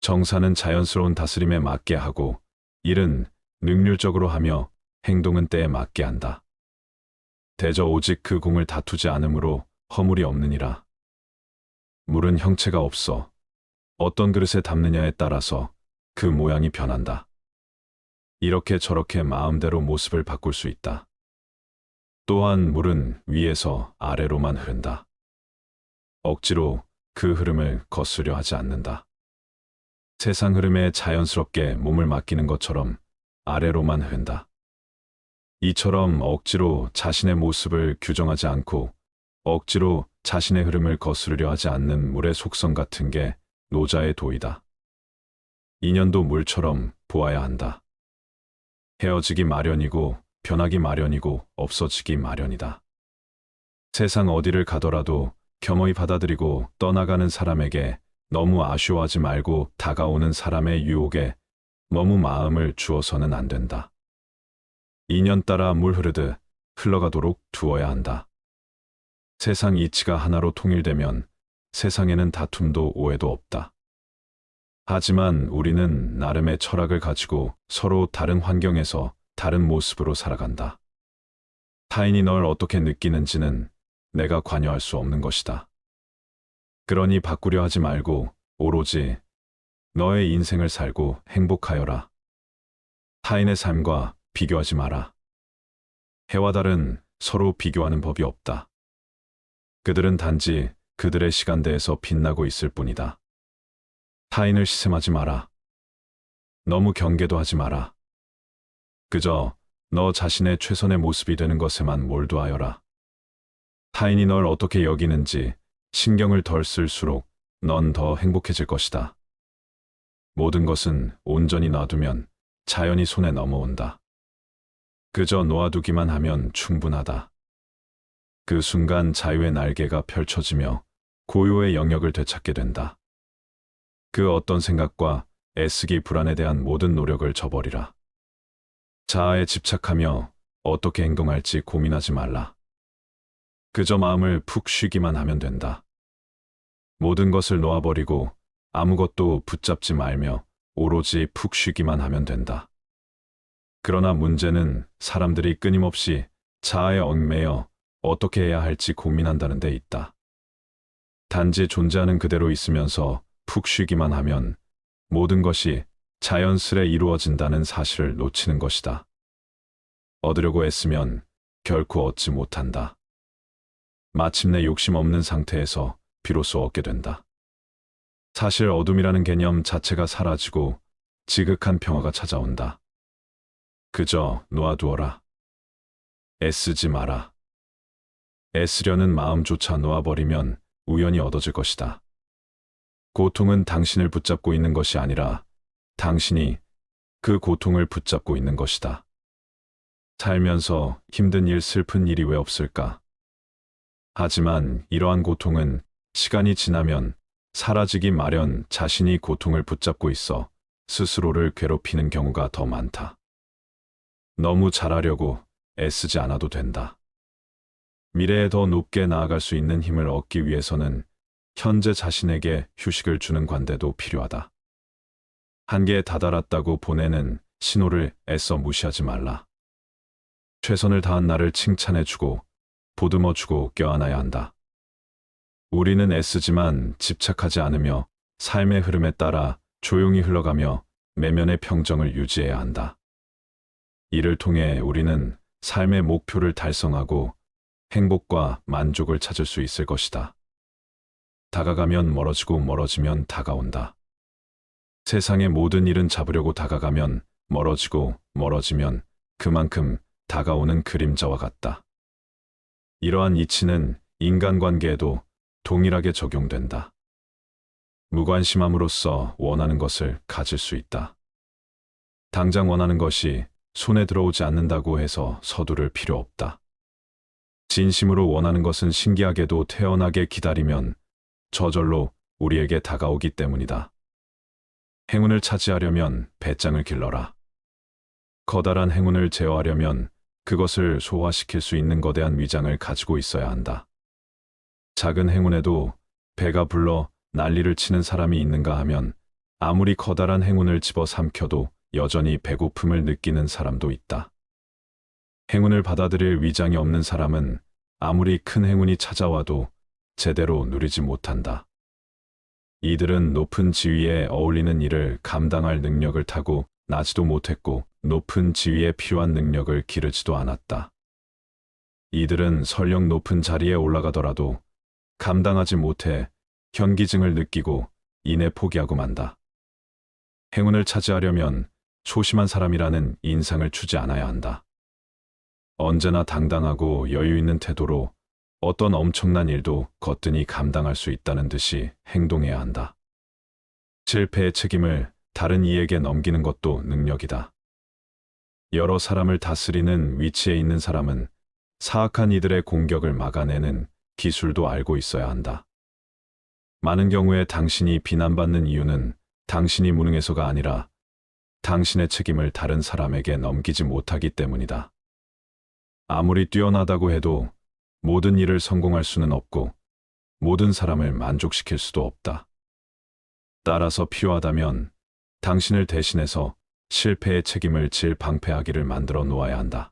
정사는 자연스러운 다스림에 맞게 하고 일은 능률적으로 하며 행동은 때에 맞게 한다. 대저 오직 그 공을 다투지 않으므로 허물이 없느니라. 물은 형체가 없어 어떤 그릇에 담느냐에 따라서 그 모양이 변한다. 이렇게 저렇게 마음대로 모습을 바꿀 수 있다. 또한 물은 위에서 아래로만 흐른다. 억지로 그 흐름을 거스려 하지 않는다. 세상 흐름에 자연스럽게 몸을 맡기는 것처럼 아래로만 흐른다. 이처럼 억지로 자신의 모습을 규정하지 않고 억지로 자신의 흐름을 거스르려 하지 않는 물의 속성 같은 게 노자의 도이다. 인연도 물처럼 보아야 한다. 헤어지기 마련이고 변하기 마련이고 없어지기 마련이다. 세상 어디를 가더라도 겸허히 받아들이고 떠나가는 사람에게 너무 아쉬워하지 말고 다가오는 사람의 유혹에 너무 마음을 주어서는 안 된다. 인연 따라 물 흐르듯 흘러가도록 두어야 한다. 세상 이치가 하나로 통일되면 세상에는 다툼도 오해도 없다. 하지만 우리는 나름의 철학을 가지고 서로 다른 환경에서 다른 모습으로 살아간다. 타인이 널 어떻게 느끼는지는 내가 관여할 수 없는 것이다. 그러니 바꾸려 하지 말고 오로지 너의 인생을 살고 행복하여라. 타인의 삶과 비교하지 마라. 해와 달은 서로 비교하는 법이 없다. 그들은 단지 그들의 시간대에서 빛나고 있을 뿐이다. 타인을 시샘하지 마라. 너무 경계도 하지 마라. 그저 너 자신의 최선의 모습이 되는 것에만 몰두하여라. 타인이 널 어떻게 여기는지 신경을 덜 쓸수록 넌 더 행복해질 것이다. 모든 것은 온전히 놔두면 자연히 손에 넘어온다. 그저 놓아두기만 하면 충분하다. 그 순간 자유의 날개가 펼쳐지며 고요의 영역을 되찾게 된다. 그 어떤 생각과 애쓰기 불안에 대한 모든 노력을 저버리라. 자아에 집착하며 어떻게 행동할지 고민하지 말라. 그저 마음을 푹 쉬기만 하면 된다. 모든 것을 놓아버리고 아무것도 붙잡지 말며 오로지 푹 쉬기만 하면 된다. 그러나 문제는 사람들이 끊임없이 자아에 얽매여 어떻게 해야 할지 고민한다는 데 있다. 단지 존재하는 그대로 있으면서 푹 쉬기만 하면 모든 것이 자연스레 이루어진다는 사실을 놓치는 것이다. 얻으려고 애쓰면 결코 얻지 못한다. 마침내 욕심 없는 상태에서 비로소 얻게 된다. 사실 어둠이라는 개념 자체가 사라지고 지극한 평화가 찾아온다. 그저 놓아두어라. 애쓰지 마라. 애쓰려는 마음조차 놓아버리면 우연히 얻어질 것이다. 고통은 당신을 붙잡고 있는 것이 아니라 당신이 그 고통을 붙잡고 있는 것이다. 살면서 힘든 일, 슬픈 일이 왜 없을까? 하지만 이러한 고통은 시간이 지나면 사라지기 마련. 자신이 고통을 붙잡고 있어 스스로를 괴롭히는 경우가 더 많다. 너무 잘하려고 애쓰지 않아도 된다. 미래에 더 높게 나아갈 수 있는 힘을 얻기 위해서는 현재 자신에게 휴식을 주는 관대도 필요하다. 한계에 다다랐다고 보내는 신호를 애써 무시하지 말라. 최선을 다한 나를 칭찬해주고 보듬어주고 껴안아야 한다. 우리는 애쓰지만 집착하지 않으며 삶의 흐름에 따라 조용히 흘러가며 내면의 평정을 유지해야 한다. 이를 통해 우리는 삶의 목표를 달성하고 행복과 만족을 찾을 수 있을 것이다. 다가가면 멀어지고 멀어지면 다가온다. 세상의 모든 일은 잡으려고 다가가면 멀어지고 멀어지면 그만큼 다가오는 그림자와 같다. 이러한 이치는 인간관계에도 동일하게 적용된다. 무관심함으로써 원하는 것을 가질 수 있다. 당장 원하는 것이 손에 들어오지 않는다고 해서 서두를 필요 없다. 진심으로 원하는 것은 신기하게도 태연하게 기다리면 저절로 우리에게 다가오기 때문이다. 행운을 차지하려면 배짱을 길러라. 커다란 행운을 제어하려면 그것을 소화시킬 수 있는 거대한 위장을 가지고 있어야 한다. 작은 행운에도 배가 불러 난리를 치는 사람이 있는가 하면 아무리 커다란 행운을 집어삼켜도 여전히 배고픔을 느끼는 사람도 있다. 행운을 받아들일 위장이 없는 사람은 아무리 큰 행운이 찾아와도 제대로 누리지 못한다. 이들은 높은 지위에 어울리는 일을 감당할 능력을 타고 나지도 못했고 높은 지위에 필요한 능력을 기르지도 않았다. 이들은 설령 높은 자리에 올라가더라도 감당하지 못해 현기증을 느끼고 이내 포기하고 만다. 행운을 차지하려면 소심한 사람이라는 인상을 주지 않아야 한다. 언제나 당당하고 여유 있는 태도로 어떤 엄청난 일도 거뜬히 감당할 수 있다는 듯이 행동해야 한다. 실패의 책임을 다른 이에게 넘기는 것도 능력이다. 여러 사람을 다스리는 위치에 있는 사람은 사악한 이들의 공격을 막아내는 기술도 알고 있어야 한다. 많은 경우에 당신이 비난받는 이유는 당신이 무능해서가 아니라 당신의 책임을 다른 사람에게 넘기지 못하기 때문이다. 아무리 뛰어나다고 해도 모든 일을 성공할 수는 없고 모든 사람을 만족시킬 수도 없다. 따라서 필요하다면 당신을 대신해서 실패의 책임을 질 방패하기를 만들어 놓아야 한다.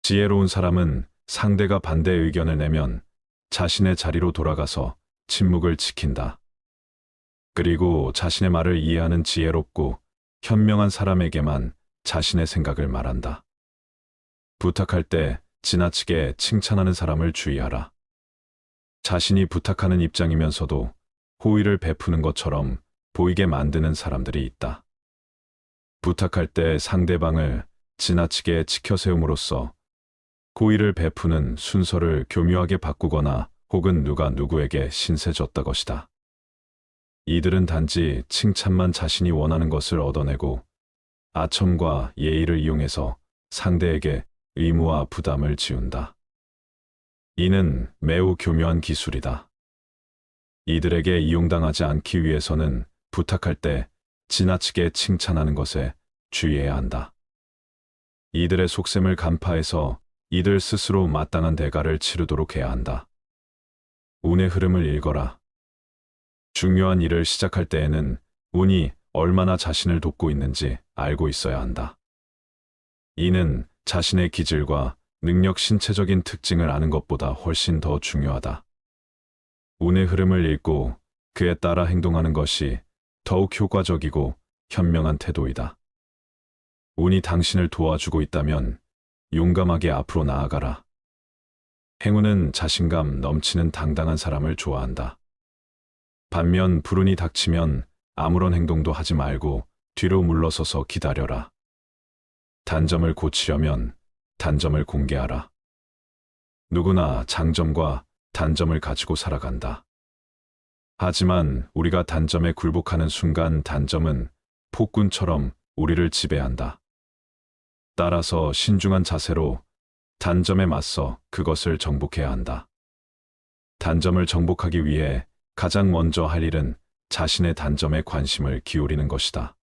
지혜로운 사람은 상대가 반대 의견을 내면 자신의 자리로 돌아가서 침묵을 지킨다. 그리고 자신의 말을 이해하는 지혜롭고 현명한 사람에게만 자신의 생각을 말한다. 부탁할 때 지나치게 칭찬하는 사람을 주의하라. 자신이 부탁하는 입장이면서도 호의를 베푸는 것처럼 보이게 만드는 사람들이 있다. 부탁할 때 상대방을 지나치게 치켜세움으로써 호의를 베푸는 순서를 교묘하게 바꾸거나 혹은 누가 누구에게 신세 졌다 것이다. 이들은 단지 칭찬만 자신이 원하는 것을 얻어내고 아첨과 예의를 이용해서 상대에게 의무와 부담을 지운다. 이는 매우 교묘한 기술이다. 이들에게 이용당하지 않기 위해서는 부탁할 때 지나치게 칭찬하는 것에 주의해야 한다. 이들의 속셈을 간파해서 이들 스스로 마땅한 대가를 치르도록 해야 한다. 운의 흐름을 읽어라. 중요한 일을 시작할 때에는 운이 얼마나 자신을 돕고 있는지 알고 있어야 한다. 이는 자신의 기질과 능력, 신체적인 특징을 아는 것보다 훨씬 더 중요하다. 운의 흐름을 읽고 그에 따라 행동하는 것이 더욱 효과적이고 현명한 태도이다. 운이 당신을 도와주고 있다면 용감하게 앞으로 나아가라. 행운은 자신감 넘치는 당당한 사람을 좋아한다. 반면 불운이 닥치면 아무런 행동도 하지 말고 뒤로 물러서서 기다려라. 단점을 고치려면 단점을 공개하라. 누구나 장점과 단점을 가지고 살아간다. 하지만 우리가 단점에 굴복하는 순간 단점은 폭군처럼 우리를 지배한다. 따라서 신중한 자세로 단점에 맞서 그것을 정복해야 한다. 단점을 정복하기 위해 가장 먼저 할 일은 자신의 단점에 관심을 기울이는 것이다.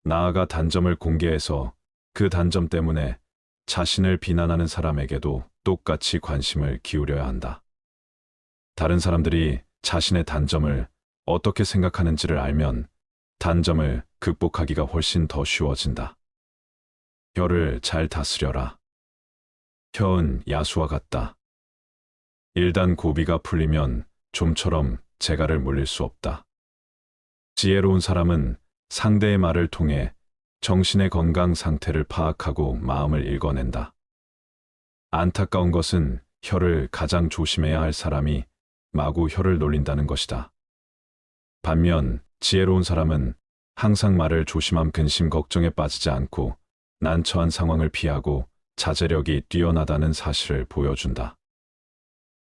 나아가 단점을 공개해서 그 단점 때문에 자신을 비난하는 사람에게도 똑같이 관심을 기울여야 한다. 다른 사람들이 자신의 단점을 어떻게 생각하는지를 알면 단점을 극복하기가 훨씬 더 쉬워진다. 혀를 잘 다스려라. 혀는 야수와 같다. 일단 고비가 풀리면 좀처럼 재갈을 물릴 수 없다. 지혜로운 사람은 상대의 말을 통해 정신의 건강 상태를 파악하고 마음을 읽어낸다. 안타까운 것은 혀를 가장 조심해야 할 사람이 마구 혀를 놀린다는 것이다. 반면 지혜로운 사람은 항상 말을 조심함, 근심, 걱정에 빠지지 않고 난처한 상황을 피하고 자제력이 뛰어나다는 사실을 보여준다.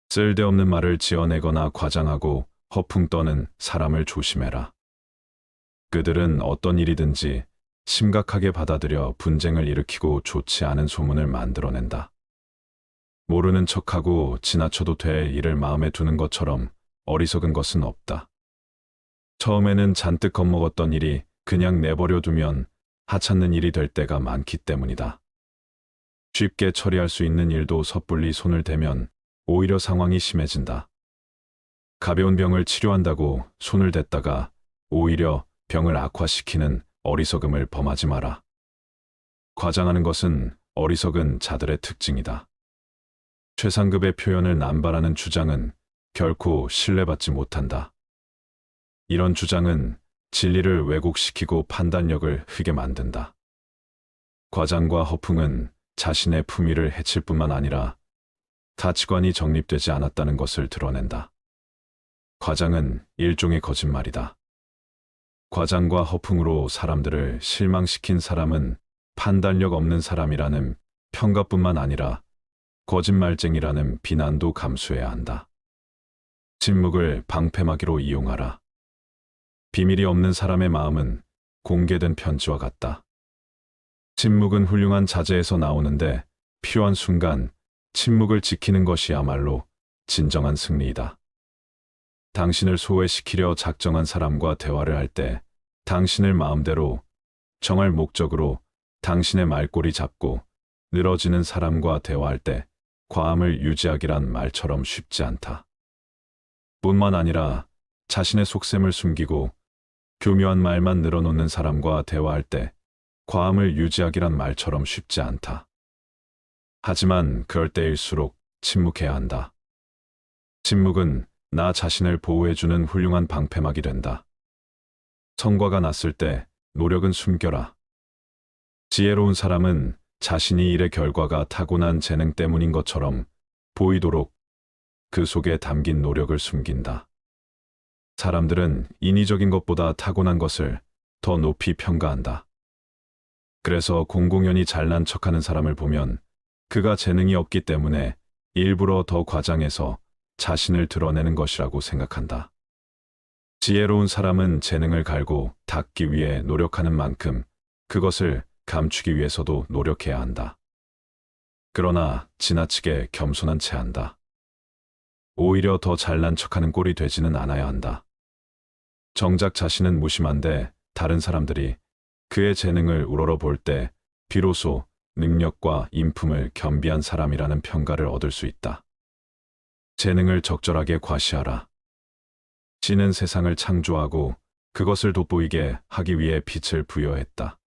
쓸데없는 말을 지어내거나 과장하고 허풍 떠는 사람을 조심해라. 그들은 어떤 일이든지 심각하게 받아들여 분쟁을 일으키고 좋지 않은 소문을 만들어낸다. 모르는 척하고 지나쳐도 될 일을 마음에 두는 것처럼 어리석은 것은 없다. 처음에는 잔뜩 겁먹었던 일이 그냥 내버려 두면 하찮는 일이 될 때가 많기 때문이다. 쉽게 처리할 수 있는 일도 섣불리 손을 대면 오히려 상황이 심해진다. 가벼운 병을 치료한다고 손을 댔다가 오히려 병을 악화시키는 어리석음을 범하지 마라. 과장하는 것은 어리석은 자들의 특징이다. 최상급의 표현을 남발하는 주장은 결코 신뢰받지 못한다. 이런 주장은 진리를 왜곡시키고 판단력을 흐게 만든다. 과장과 허풍은 자신의 품위를 해칠 뿐만 아니라 가치관이 정립되지 않았다는 것을 드러낸다. 과장은 일종의 거짓말이다. 과장과 허풍으로 사람들을 실망시킨 사람은 판단력 없는 사람이라는 평가뿐만 아니라 거짓말쟁이라는 비난도 감수해야 한다. 침묵을 방패막이로 이용하라. 비밀이 없는 사람의 마음은 공개된 편지와 같다. 침묵은 훌륭한 자제에서 나오는데 필요한 순간 침묵을 지키는 것이야말로 진정한 승리이다. 당신을 소외시키려 작정한 사람과 대화를 할 때 당신을 마음대로 정할 목적으로 당신의 말꼬리 잡고 늘어지는 사람과 대화할 때 과함을 유지하기란 말처럼 쉽지 않다. 뿐만 아니라 자신의 속셈을 숨기고 교묘한 말만 늘어놓는 사람과 대화할 때 과함을 유지하기란 말처럼 쉽지 않다. 하지만 그럴 때일수록 침묵해야 한다. 침묵은 나 자신을 보호해주는 훌륭한 방패막이 된다. 성과가 났을 때 노력은 숨겨라. 지혜로운 사람은 자신이 일의 결과가 타고난 재능 때문인 것처럼 보이도록 그 속에 담긴 노력을 숨긴다. 사람들은 인위적인 것보다 타고난 것을 더 높이 평가한다. 그래서 공공연히 잘난 척하는 사람을 보면 그가 재능이 없기 때문에 일부러 더 과장해서 자신을 드러내는 것이라고 생각한다. 지혜로운 사람은 재능을 갈고 닦기 위해 노력하는 만큼 그것을 감추기 위해서도 노력해야 한다. 그러나 지나치게 겸손한 채 한다. 오히려 더 잘난 척하는 꼴이 되지는 않아야 한다. 정작 자신은 무심한데 다른 사람들이 그의 재능을 우러러볼 때 비로소 능력과 인품을 겸비한 사람이라는 평가를 얻을 수 있다. 재능을 적절하게 과시하라. 신은 세상을 창조하고 그것을 돋보이게 하기 위해 빛을 부여했다.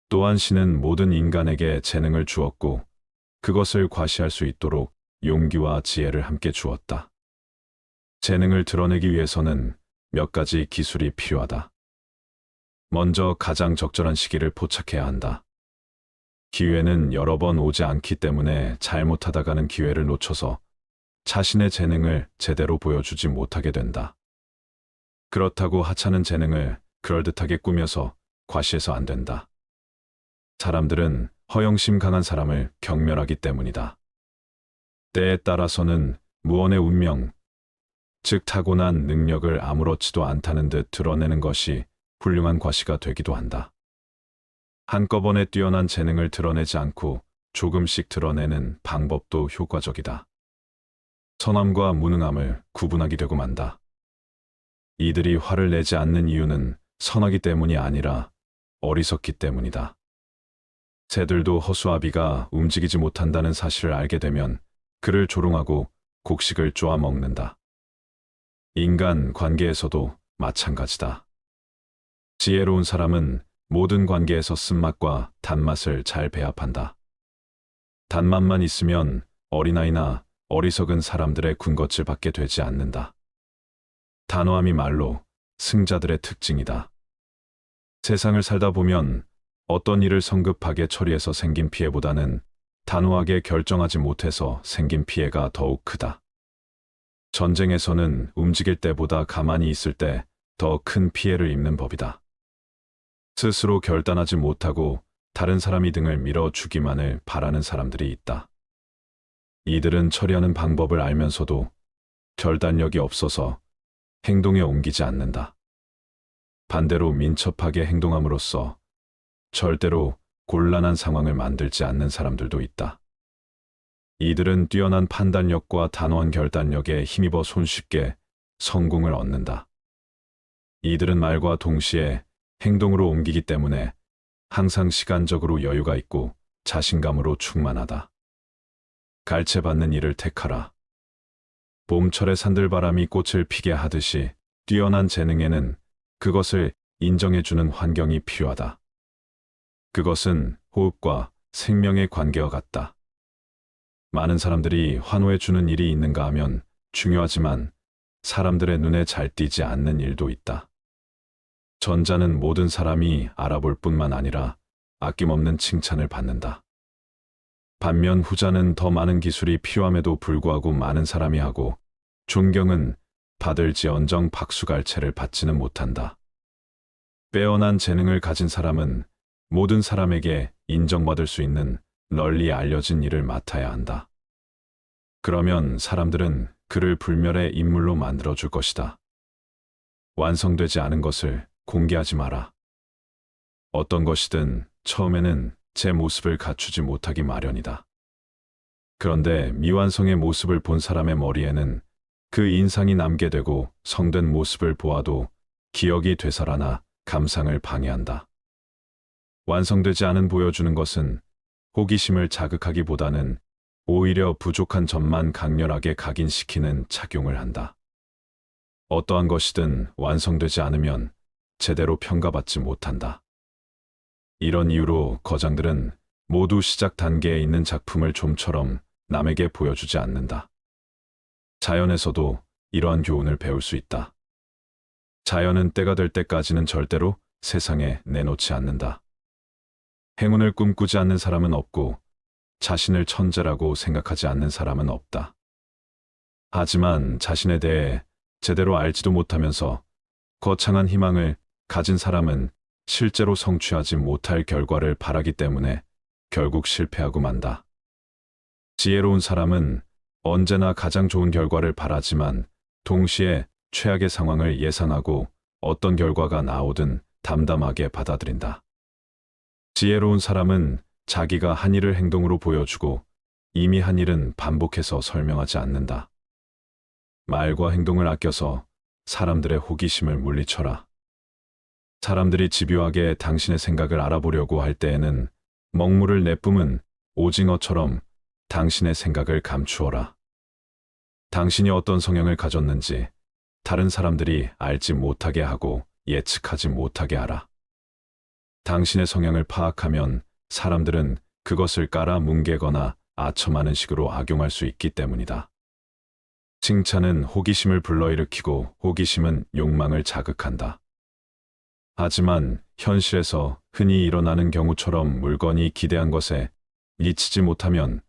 또한 신은 모든 인간에게 재능을 주었고 그것을 과시할 수 있도록 용기와 지혜를 함께 주었다. 재능을 드러내기 위해서는 몇 가지 기술이 필요하다. 먼저 가장 적절한 시기를 포착해야 한다. 기회는 여러 번 오지 않기 때문에 잘못하다가는 기회를 놓쳐서 자신의 재능을 제대로 보여주지 못하게 된다. 그렇다고 하찮은 재능을 그럴듯하게 꾸며서 과시해서 안 된다. 사람들은 허영심 강한 사람을 경멸하기 때문이다. 때에 따라서는 무언의 운명, 즉 타고난 능력을 아무렇지도 않다는 듯 드러내는 것이 훌륭한 과시가 되기도 한다. 한꺼번에 뛰어난 재능을 드러내지 않고 조금씩 드러내는 방법도 효과적이다. 선함과 무능함을 구분하게 되고 만다. 이들이 화를 내지 않는 이유는 선하기 때문이 아니라 어리석기 때문이다. 새들도 허수아비가 움직이지 못한다는 사실을 알게 되면 그를 조롱하고 곡식을 쪼아 먹는다. 인간 관계에서도 마찬가지다. 지혜로운 사람은 모든 관계에서 쓴맛과 단맛을 잘 배합한다. 단맛만 있으면 어린아이나 어리석은 사람들의 군것질 받게 되지 않는다. 단호함이 말로 승자들의 특징이다. 세상을 살다 보면 어떤 일을 성급하게 처리해서 생긴 피해보다는 단호하게 결정하지 못해서 생긴 피해가 더욱 크다. 전쟁에서는 움직일 때보다 가만히 있을 때 더 큰 피해를 입는 법이다. 스스로 결단하지 못하고 다른 사람이 등을 밀어주기만을 바라는 사람들이 있다. 이들은 처리하는 방법을 알면서도 결단력이 없어서 행동에 옮기지 않는다. 반대로 민첩하게 행동함으로써 절대로 곤란한 상황을 만들지 않는 사람들도 있다. 이들은 뛰어난 판단력과 단호한 결단력에 힘입어 손쉽게 성공을 얻는다. 이들은 말과 동시에 행동으로 옮기기 때문에 항상 시간적으로 여유가 있고 자신감으로 충만하다. 갈채받는 일을 택하라. 봄철에 산들바람이 꽃을 피게 하듯이 뛰어난 재능에는 그것을 인정해주는 환경이 필요하다. 그것은 호흡과 생명의 관계와 같다. 많은 사람들이 환호해주는 일이 있는가 하면 중요하지만 사람들의 눈에 잘 띄지 않는 일도 있다. 전자는 모든 사람이 알아볼 뿐만 아니라 아낌없는 칭찬을 받는다. 반면 후자는 더 많은 기술이 필요함에도 불구하고 많은 사람이 하고 존경은 받을지언정 박수갈채를 받지는 못한다. 빼어난 재능을 가진 사람은 모든 사람에게 인정받을 수 있는 널리 알려진 일을 맡아야 한다. 그러면 사람들은 그를 불멸의 인물로 만들어줄 것이다. 완성되지 않은 것을 공개하지 마라. 어떤 것이든 처음에는 제 모습을 갖추지 못하기 마련이다. 그런데 미완성의 모습을 본 사람의 머리에는 그 인상이 남게 되고 성된 모습을 보아도 기억이 되살아나 감상을 방해한다. 완성되지 않은 보여주는 것은 호기심을 자극하기보다는 오히려 부족한 점만 강렬하게 각인시키는 작용을 한다. 어떠한 것이든 완성되지 않으면 제대로 평가받지 못한다. 이런 이유로 거장들은 모두 시작 단계에 있는 작품을 좀처럼 남에게 보여주지 않는다. 자연에서도 이러한 교훈을 배울 수 있다. 자연은 때가 될 때까지는 절대로 세상에 내놓지 않는다. 행운을 꿈꾸지 않는 사람은 없고 자신을 천재라고 생각하지 않는 사람은 없다. 하지만 자신에 대해 제대로 알지도 못하면서 거창한 희망을 가진 사람은 실제로 성취하지 못할 결과를 바라기 때문에 결국 실패하고 만다. 지혜로운 사람은 언제나 가장 좋은 결과를 바라지만 동시에 최악의 상황을 예상하고 어떤 결과가 나오든 담담하게 받아들인다. 지혜로운 사람은 자기가 한 일을 행동으로 보여주고 이미 한 일은 반복해서 설명하지 않는다. 말과 행동을 아껴서 사람들의 호기심을 물리쳐라. 사람들이 집요하게 당신의 생각을 알아보려고 할 때에는 먹물을 내뿜은 오징어처럼 당신의 생각을 감추어라. 당신이 어떤 성향을 가졌는지 다른 사람들이 알지 못하게 하고 예측하지 못하게 하라. 당신의 성향을 파악하면 사람들은 그것을 깔아 뭉개거나 아첨하는 식으로 악용할 수 있기 때문이다. 칭찬은 호기심을 불러일으키고 호기심은 욕망을 자극한다. 하지만 현실에서 흔히 일어나는 경우처럼 물건이 기대한 것에 미치지 못하면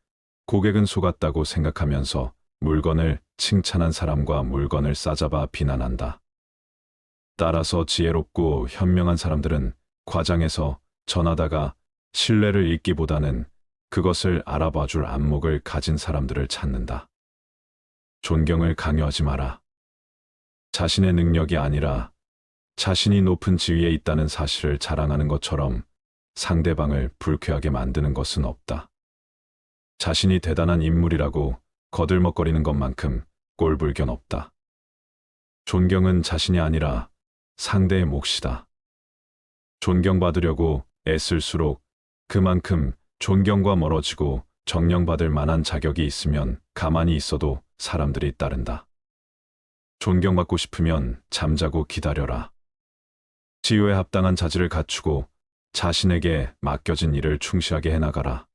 고객은 속았다고 생각하면서 물건을 칭찬한 사람과 물건을 싸잡아 비난한다. 따라서 지혜롭고 현명한 사람들은 과장해서 전하다가 신뢰를 잃기보다는 그것을 알아봐 줄 안목을 가진 사람들을 찾는다. 존경을 강요하지 마라. 자신의 능력이 아니라 자신이 높은 지위에 있다는 사실을 자랑하는 것처럼 상대방을 불쾌하게 만드는 것은 없다. 자신이 대단한 인물이라고 거들먹거리는 것만큼 꼴불견 없다. 존경은 자신이 아니라 상대의 몫이다. 존경받으려고 애쓸수록 그만큼 존경과 멀어지고 정령받을 만한 자격이 있으면 가만히 있어도 사람들이 따른다. 존경받고 싶으면 잠자고 기다려라. 지위에 합당한 자질을 갖추고 자신에게 맡겨진 일을 충실하게 해나가라.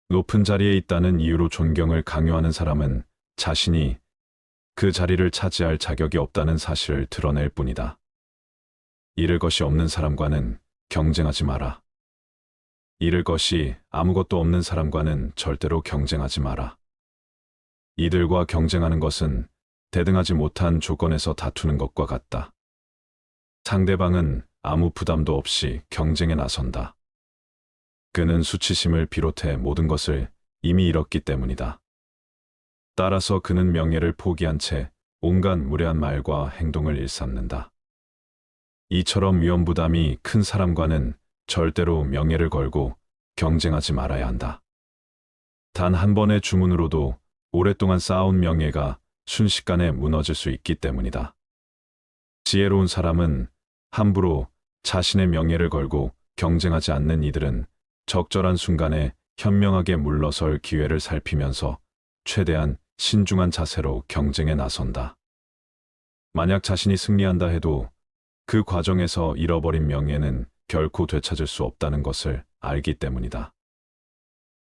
높은 자리에 있다는 이유로 존경을 강요하는 사람은 자신이 그 자리를 차지할 자격이 없다는 사실을 드러낼 뿐이다. 잃을 것이 없는 사람과는 경쟁하지 마라. 잃을 것이 아무것도 없는 사람과는 절대로 경쟁하지 마라. 이들과 경쟁하는 것은 대등하지 못한 조건에서 다투는 것과 같다. 상대방은 아무 부담도 없이 경쟁에 나선다. 그는 수치심을 비롯해 모든 것을 이미 잃었기 때문이다. 따라서 그는 명예를 포기한 채 온갖 무례한 말과 행동을 일삼는다. 이처럼 위험부담이 큰 사람과는 절대로 명예를 걸고 경쟁하지 말아야 한다. 단 한 번의 주문으로도 오랫동안 쌓아온 명예가 순식간에 무너질 수 있기 때문이다. 지혜로운 사람은 함부로 자신의 명예를 걸고 경쟁하지 않는 이들은 적절한 순간에 현명하게 물러설 기회를 살피면서 최대한 신중한 자세로 경쟁에 나선다. 만약 자신이 승리한다 해도 그 과정에서 잃어버린 명예는 결코 되찾을 수 없다는 것을 알기 때문이다.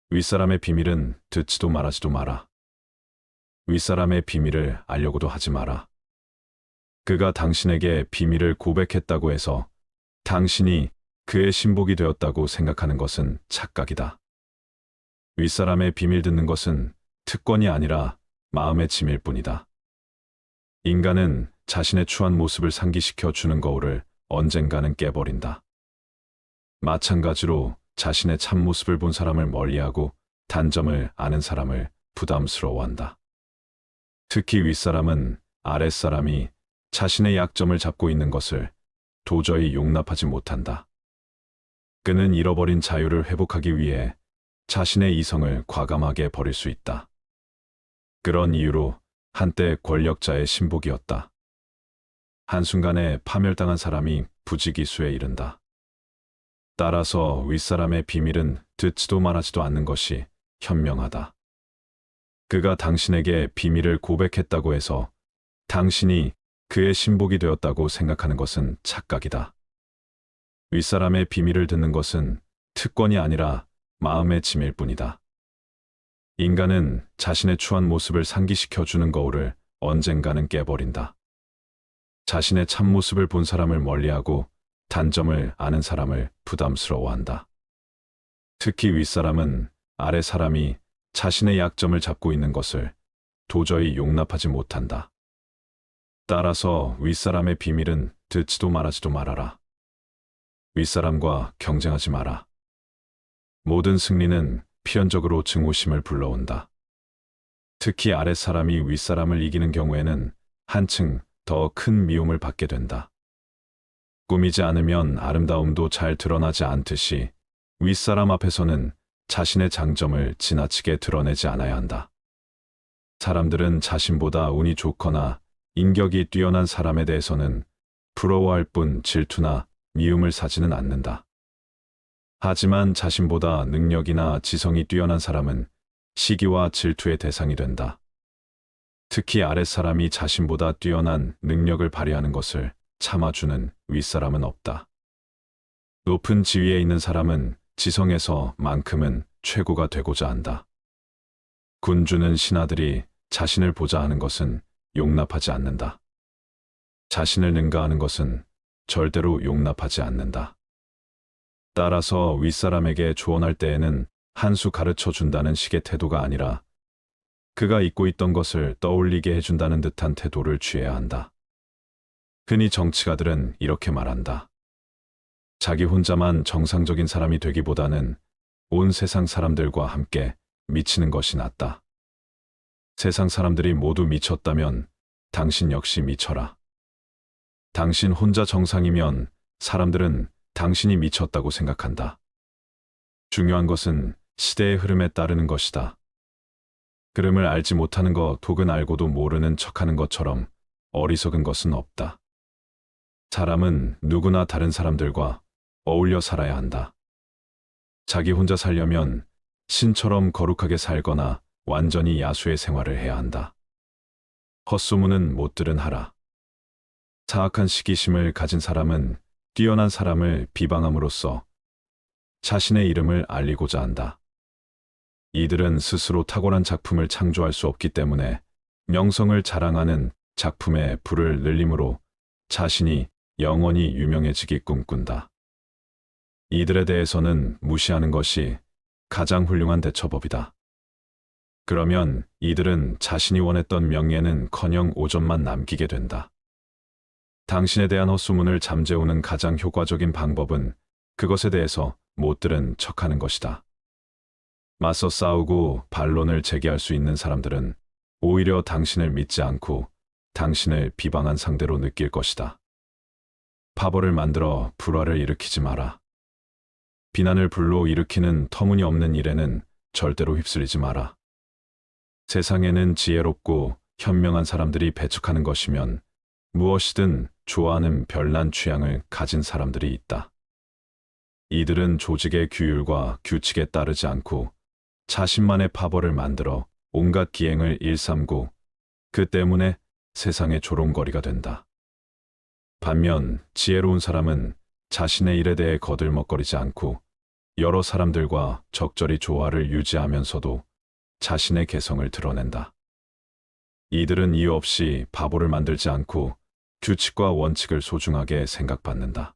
윗사람의 비밀은 듣지도 말하지도 마라. 윗사람의 비밀을 알려고도 하지 마라. 그가 당신에게 비밀을 고백했다고 해서 당신이 그의 신복이 되었다고 생각하는 것은 착각이다. 윗사람의 비밀 듣는 것은 특권이 아니라 마음의 짐일 뿐이다. 인간은 자신의 추한 모습을 상기시켜 주는 거울을 언젠가는 깨버린다. 마찬가지로 자신의 참모습을 본 사람을 멀리하고 단점을 아는 사람을 부담스러워한다. 특히 윗사람은 아랫사람이 자신의 약점을 잡고 있는 것을 도저히 용납하지 못한다. 그는 잃어버린 자유를 회복하기 위해 자신의 이성을 과감하게 버릴 수 있다. 그런 이유로 한때 권력자의 신복이었다. 한순간에 파멸당한 사람이 부지기수에 이른다. 따라서 윗사람의 비밀은 듣지도 말하지도 않는 것이 현명하다. 그가 당신에게 비밀을 고백했다고 해서 당신이 그의 신복이 되었다고 생각하는 것은 착각이다. 윗사람의 비밀을 듣는 것은 특권이 아니라 마음의 짐일 뿐이다. 인간은 자신의 추한 모습을 상기시켜 주는 거울을 언젠가는 깨버린다. 자신의 참모습을 본 사람을 멀리하고 단점을 아는 사람을 부담스러워한다. 특히 윗사람은 아래 사람이 자신의 약점을 잡고 있는 것을 도저히 용납하지 못한다. 따라서 윗사람의 비밀은 듣지도 말하지도 말아라. 윗사람과 경쟁하지 마라. 모든 승리는 필연적으로 증오심을 불러온다. 특히 아랫사람이 윗사람을 이기는 경우에는 한층 더 큰 미움을 받게 된다. 꾸미지 않으면 아름다움도 잘 드러나지 않듯이 윗사람 앞에서는 자신의 장점을 지나치게 드러내지 않아야 한다. 사람들은 자신보다 운이 좋거나 인격이 뛰어난 사람에 대해서는 부러워할 뿐 질투나 미움을 사지는 않는다. 하지만 자신보다 능력이나 지성이 뛰어난 사람은 시기와 질투의 대상이 된다. 특히 아랫사람이 자신보다 뛰어난 능력을 발휘하는 것을 참아주는 윗사람은 없다. 높은 지위에 있는 사람은 지성에서만큼은 최고가 되고자 한다. 군주는 신하들이 자신을 보자 하는 것은 용납하지 않는다. 자신을 능가하는 것은 절대로 용납하지 않는다. 따라서 윗사람에게 조언할 때에는 한 수 가르쳐 준다는 식의 태도가 아니라 그가 잊고 있던 것을 떠올리게 해준다는 듯한 태도를 취해야 한다. 흔히 정치가들은 이렇게 말한다. 자기 혼자만 정상적인 사람이 되기보다는 온 세상 사람들과 함께 미치는 것이 낫다. 세상 사람들이 모두 미쳤다면 당신 역시 미쳐라. 당신 혼자 정상이면 사람들은 당신이 미쳤다고 생각한다. 중요한 것은 시대의 흐름에 따르는 것이다. 흐름을 알지 못하는 것 혹은 알고도 모르는 척하는 것처럼 어리석은 것은 없다. 사람은 누구나 다른 사람들과 어울려 살아야 한다. 자기 혼자 살려면 신처럼 거룩하게 살거나 완전히 야수의 생활을 해야 한다. 헛소문은 못 들은 하라. 사악한 시기심을 가진 사람은 뛰어난 사람을 비방함으로써 자신의 이름을 알리고자 한다. 이들은 스스로 탁월한 작품을 창조할 수 없기 때문에 명성을 자랑하는 작품에 불을 늘림으로 자신이 영원히 유명해지기 꿈꾼다. 이들에 대해서는 무시하는 것이 가장 훌륭한 대처법이다. 그러면 이들은 자신이 원했던 명예는커녕 오점만 남기게 된다. 당신에 대한 헛소문을 잠재우는 가장 효과적인 방법은 그것에 대해서 못 들은 척하는 것이다. 맞서 싸우고 반론을 제기할 수 있는 사람들은 오히려 당신을 믿지 않고 당신을 비방한 상대로 느낄 것이다. 파벌을 만들어 불화를 일으키지 마라. 비난을 불러 일으키는 터무니없는 일에는 절대로 휩쓸리지 마라. 세상에는 지혜롭고 현명한 사람들이 배척하는 것이면 무엇이든 좋아하는 별난 취향을 가진 사람들이 있다. 이들은 조직의 규율과 규칙에 따르지 않고 자신만의 파벌을 만들어 온갖 기행을 일삼고 그 때문에 세상의 조롱거리가 된다. 반면 지혜로운 사람은 자신의 일에 대해 거들먹거리지 않고 여러 사람들과 적절히 조화를 유지하면서도 자신의 개성을 드러낸다. 이들은 이유 없이 바보를 만들지 않고 규칙과 원칙을 소중하게 생각받는다.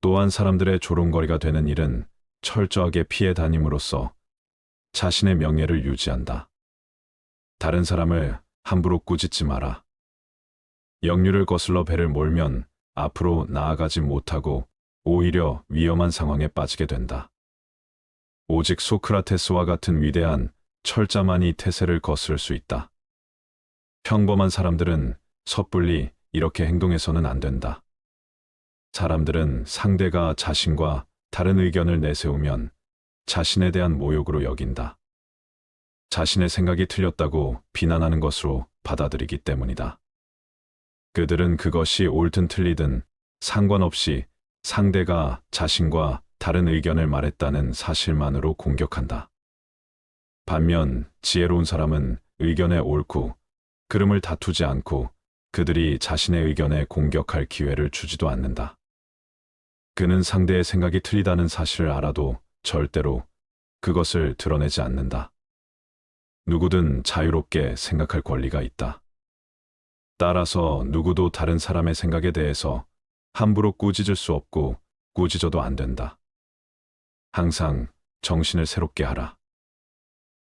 또한 사람들의 조롱거리가 되는 일은 철저하게 피해 다님으로써 자신의 명예를 유지한다. 다른 사람을 함부로 꾸짖지 마라. 역류를 거슬러 배를 몰면 앞으로 나아가지 못하고 오히려 위험한 상황에 빠지게 된다. 오직 소크라테스와 같은 위대한 철자만이 태세를 거스를 수 있다. 평범한 사람들은 섣불리 이렇게 행동해서는 안 된다. 사람들은 상대가 자신과 다른 의견을 내세우면 자신에 대한 모욕으로 여긴다. 자신의 생각이 틀렸다고 비난하는 것으로 받아들이기 때문이다. 그들은 그것이 옳든 틀리든 상관없이 상대가 자신과 다른 의견을 말했다는 사실만으로 공격한다. 반면 지혜로운 사람은 의견에 옳고 그름을 다투지 않고 그들이 자신의 의견에 공격할 기회를 주지도 않는다. 그는 상대의 생각이 틀리다는 사실을 알아도 절대로 그것을 드러내지 않는다. 누구든 자유롭게 생각할 권리가 있다. 따라서 누구도 다른 사람의 생각에 대해서 함부로 꾸짖을 수 없고 꾸짖어도 안 된다. 항상 정신을 새롭게 하라.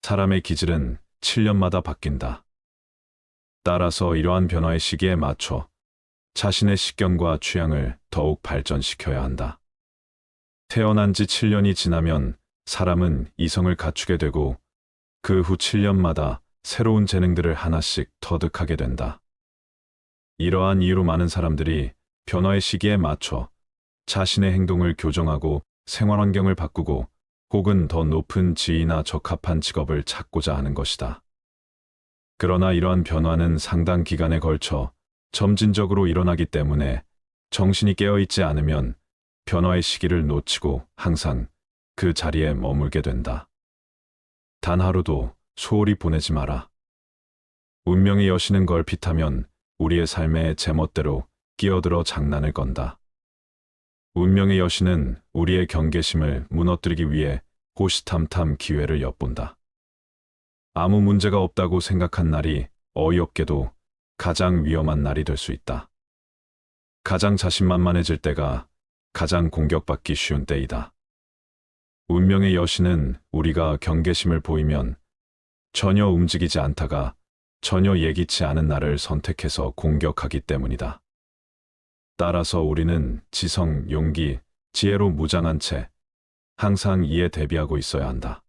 사람의 기질은 7년마다 바뀐다. 따라서 이러한 변화의 시기에 맞춰 자신의 식견과 취향을 더욱 발전시켜야 한다. 태어난 지 7년이 지나면 사람은 이성을 갖추게 되고 그 후 7년마다 새로운 재능들을 하나씩 터득하게 된다. 이러한 이유로 많은 사람들이 변화의 시기에 맞춰 자신의 행동을 교정하고 생활 환경을 바꾸고 혹은 더 높은 지위나 적합한 직업을 찾고자 하는 것이다. 그러나 이러한 변화는 상당 기간에 걸쳐 점진적으로 일어나기 때문에 정신이 깨어있지 않으면 변화의 시기를 놓치고 항상 그 자리에 머물게 된다. 단 하루도 소홀히 보내지 마라. 운명의 여신은 걸핏하면 우리의 삶에 제멋대로 끼어들어 장난을 건다. 운명의 여신은 우리의 경계심을 무너뜨리기 위해 호시탐탐 기회를 엿본다. 아무 문제가 없다고 생각한 날이 어이없게도 가장 위험한 날이 될 수 있다. 가장 자신만만해질 때가 가장 공격받기 쉬운 때이다. 운명의 여신은 우리가 경계심을 보이면 전혀 움직이지 않다가 전혀 예기치 않은 날을 선택해서 공격하기 때문이다. 따라서 우리는 지성, 용기, 지혜로 무장한 채 항상 이에 대비하고 있어야 한다.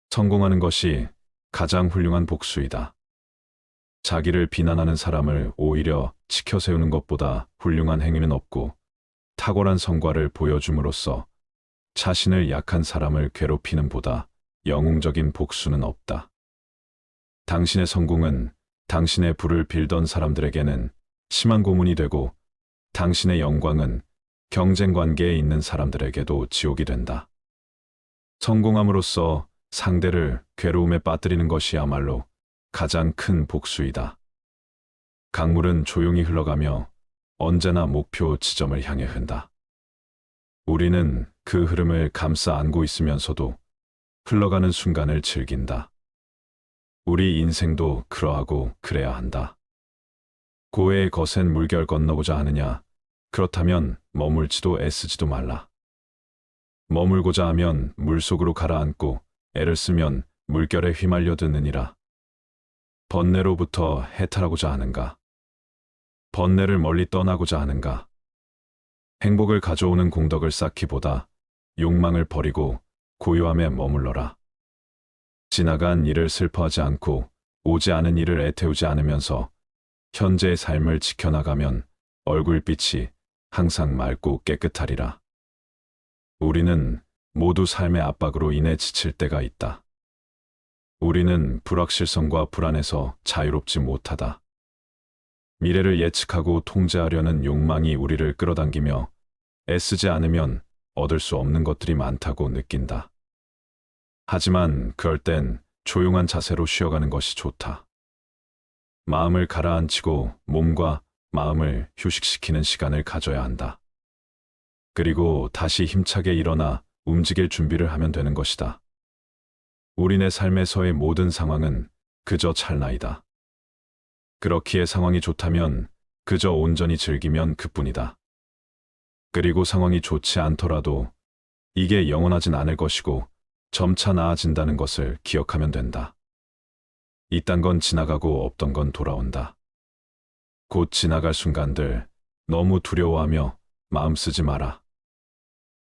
성공하는 것이 가장 훌륭한 복수이다. 자기를 비난하는 사람을 오히려 치켜세우는 것보다 훌륭한 행위는 없고 탁월한 성과를 보여줌으로써 자신을 약한 사람을 괴롭히는 보다 영웅적인 복수는 없다. 당신의 성공은 당신의 부를 빌던 사람들에게는 심한 고문이 되고 당신의 영광은 경쟁 관계에 있는 사람들에게도 지옥이 된다. 성공함으로써 상대를 괴로움에 빠뜨리는 것이야말로 가장 큰 복수이다. 강물은 조용히 흘러가며 언제나 목표 지점을 향해 흐른다. 우리는 그 흐름을 감싸 안고 있으면서도 흘러가는 순간을 즐긴다. 우리 인생도 그러하고 그래야 한다. 고해의 거센 물결 건너고자 하느냐? 그렇다면 머물지도 애쓰지도 말라. 머물고자 하면 물속으로 가라앉고 애를 쓰면 물결에 휘말려 드느니라. 번뇌로부터 해탈하고자 하는가? 번뇌를 멀리 떠나고자 하는가? 행복을 가져오는 공덕을 쌓기보다 욕망을 버리고 고요함에 머물러라. 지나간 일을 슬퍼하지 않고 오지 않은 일을 애태우지 않으면서 현재의 삶을 지켜나가면 얼굴빛이 항상 맑고 깨끗하리라. 우리는 모두 삶의 압박으로 인해 지칠 때가 있다. 우리는 불확실성과 불안에서 자유롭지 못하다. 미래를 예측하고 통제하려는 욕망이 우리를 끌어당기며 애쓰지 않으면 얻을 수 없는 것들이 많다고 느낀다. 하지만 그럴 땐 조용한 자세로 쉬어가는 것이 좋다. 마음을 가라앉히고 몸과 마음을 휴식시키는 시간을 가져야 한다. 그리고 다시 힘차게 일어나 움직일 준비를 하면 되는 것이다. 우리네 삶에서의 모든 상황은 그저 찰나이다. 그렇기에 상황이 좋다면 그저 온전히 즐기면 그뿐이다. 그리고 상황이 좋지 않더라도 이게 영원하진 않을 것이고 점차 나아진다는 것을 기억하면 된다. 있단 건 지나가고 없던 건 돌아온다. 곧 지나갈 순간들 너무 두려워하며 마음 쓰지 마라.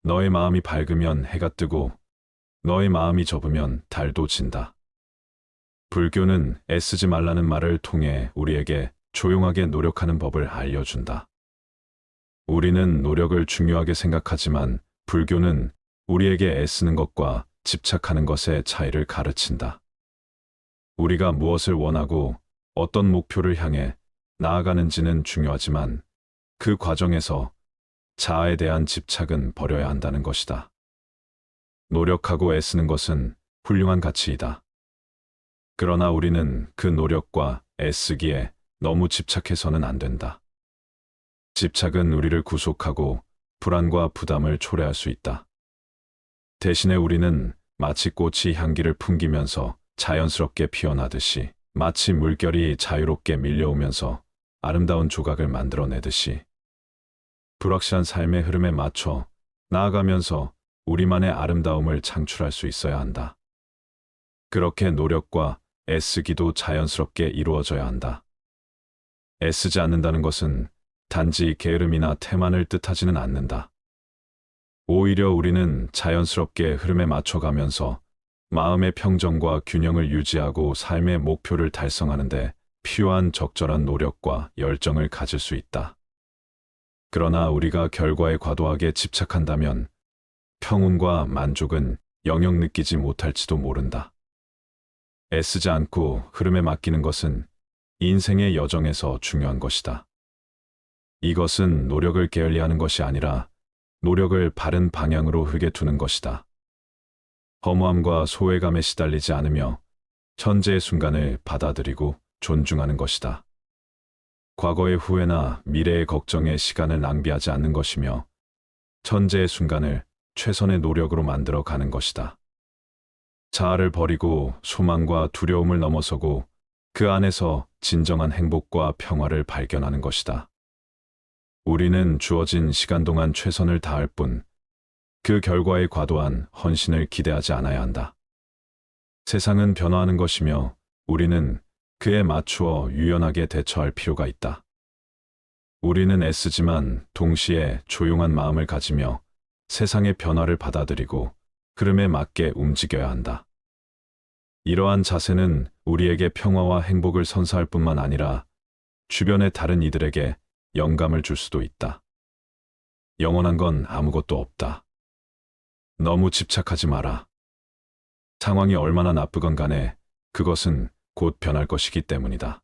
너의 마음이 밝으면 해가 뜨고 너의 마음이 접으면 달도 진다. 불교는 애쓰지 말라는 말을 통해 우리에게 조용하게 노력하는 법을 알려준다. 우리는 노력을 중요하게 생각하지만 불교는 우리에게 애쓰는 것과 집착하는 것의 차이를 가르친다. 우리가 무엇을 원하고 어떤 목표를 향해 나아가는지는 중요하지만 그 과정에서 자아에 대한 집착은 버려야 한다는 것이다. 노력하고 애쓰는 것은 훌륭한 가치이다. 그러나 우리는 그 노력과 애쓰기에 너무 집착해서는 안 된다. 집착은 우리를 구속하고 불안과 부담을 초래할 수 있다. 대신에 우리는 마치 꽃이 향기를 풍기면서 자연스럽게 피어나듯이 마치 물결이 자유롭게 밀려오면서 아름다운 조각을 만들어내듯이 불확실한 삶의 흐름에 맞춰 나아가면서 우리만의 아름다움을 창출할 수 있어야 한다. 그렇게 노력과 애쓰기도 자연스럽게 이루어져야 한다. 애쓰지 않는다는 것은 단지 게으름이나 태만을 뜻하지는 않는다. 오히려 우리는 자연스럽게 흐름에 맞춰가면서 마음의 평정과 균형을 유지하고 삶의 목표를 달성하는 데 필요한 적절한 노력과 열정을 가질 수 있다. 그러나 우리가 결과에 과도하게 집착한다면 평온과 만족은 영영 느끼지 못할지도 모른다. 애쓰지 않고 흐름에 맡기는 것은 인생의 여정에서 중요한 것이다. 이것은 노력을 게을리하는 것이 아니라 노력을 바른 방향으로 흐게 두는 것이다. 허무함과 소외감에 시달리지 않으며 현재의 순간을 받아들이고 존중하는 것이다. 과거의 후회나 미래의 걱정에 시간을 낭비하지 않는 것이며 현재의 순간을 최선의 노력으로 만들어 가는 것이다. 자아를 버리고 소망과 두려움을 넘어서고 그 안에서 진정한 행복과 평화를 발견하는 것이다. 우리는 주어진 시간 동안 최선을 다할 뿐 그 결과에 과도한 헌신을 기대하지 않아야 한다. 세상은 변화하는 것이며 우리는 그에 맞추어 유연하게 대처할 필요가 있다. 우리는 애쓰지만 동시에 조용한 마음을 가지며 세상의 변화를 받아들이고 흐름에 맞게 움직여야 한다. 이러한 자세는 우리에게 평화와 행복을 선사할 뿐만 아니라 주변의 다른 이들에게 영감을 줄 수도 있다. 영원한 건 아무것도 없다. 너무 집착하지 마라. 상황이 얼마나 나쁘건 간에 그것은 곧 변할 것이기 때문이다.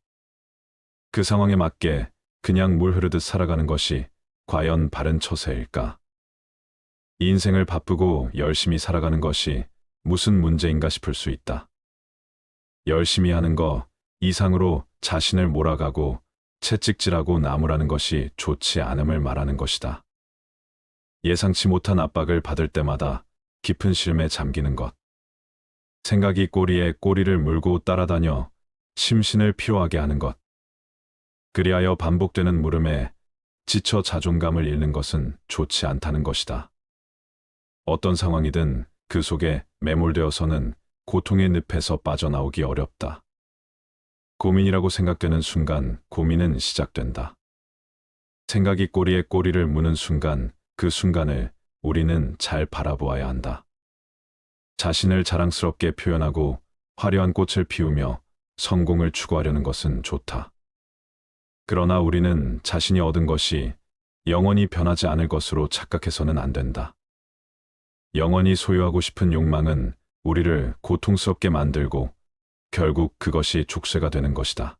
그 상황에 맞게 그냥 물 흐르듯 살아가는 것이 과연 바른 처세일까? 이 인생을 바쁘고 열심히 살아가는 것이 무슨 문제인가 싶을 수 있다. 열심히 하는 거 이상으로 자신을 몰아가고 채찍질하고 나무라는 것이 좋지 않음을 말하는 것이다. 예상치 못한 압박을 받을 때마다 깊은 쉼에 잠기는 것. 생각이 꼬리에 꼬리를 물고 따라다녀 심신을 피로하게 하는 것. 그리하여 반복되는 물음에 지쳐 자존감을 잃는 것은 좋지 않다는 것이다. 어떤 상황이든 그 속에 매몰되어서는 고통의 늪에서 빠져나오기 어렵다. 고민이라고 생각되는 순간 고민은 시작된다. 생각이 꼬리에 꼬리를 무는 순간 그 순간을 우리는 잘 바라보아야 한다. 자신을 자랑스럽게 표현하고 화려한 꽃을 피우며 성공을 추구하려는 것은 좋다. 그러나 우리는 자신이 얻은 것이 영원히 변하지 않을 것으로 착각해서는 안 된다. 영원히 소유하고 싶은 욕망은 우리를 고통스럽게 만들고 결국 그것이 족쇄가 되는 것이다.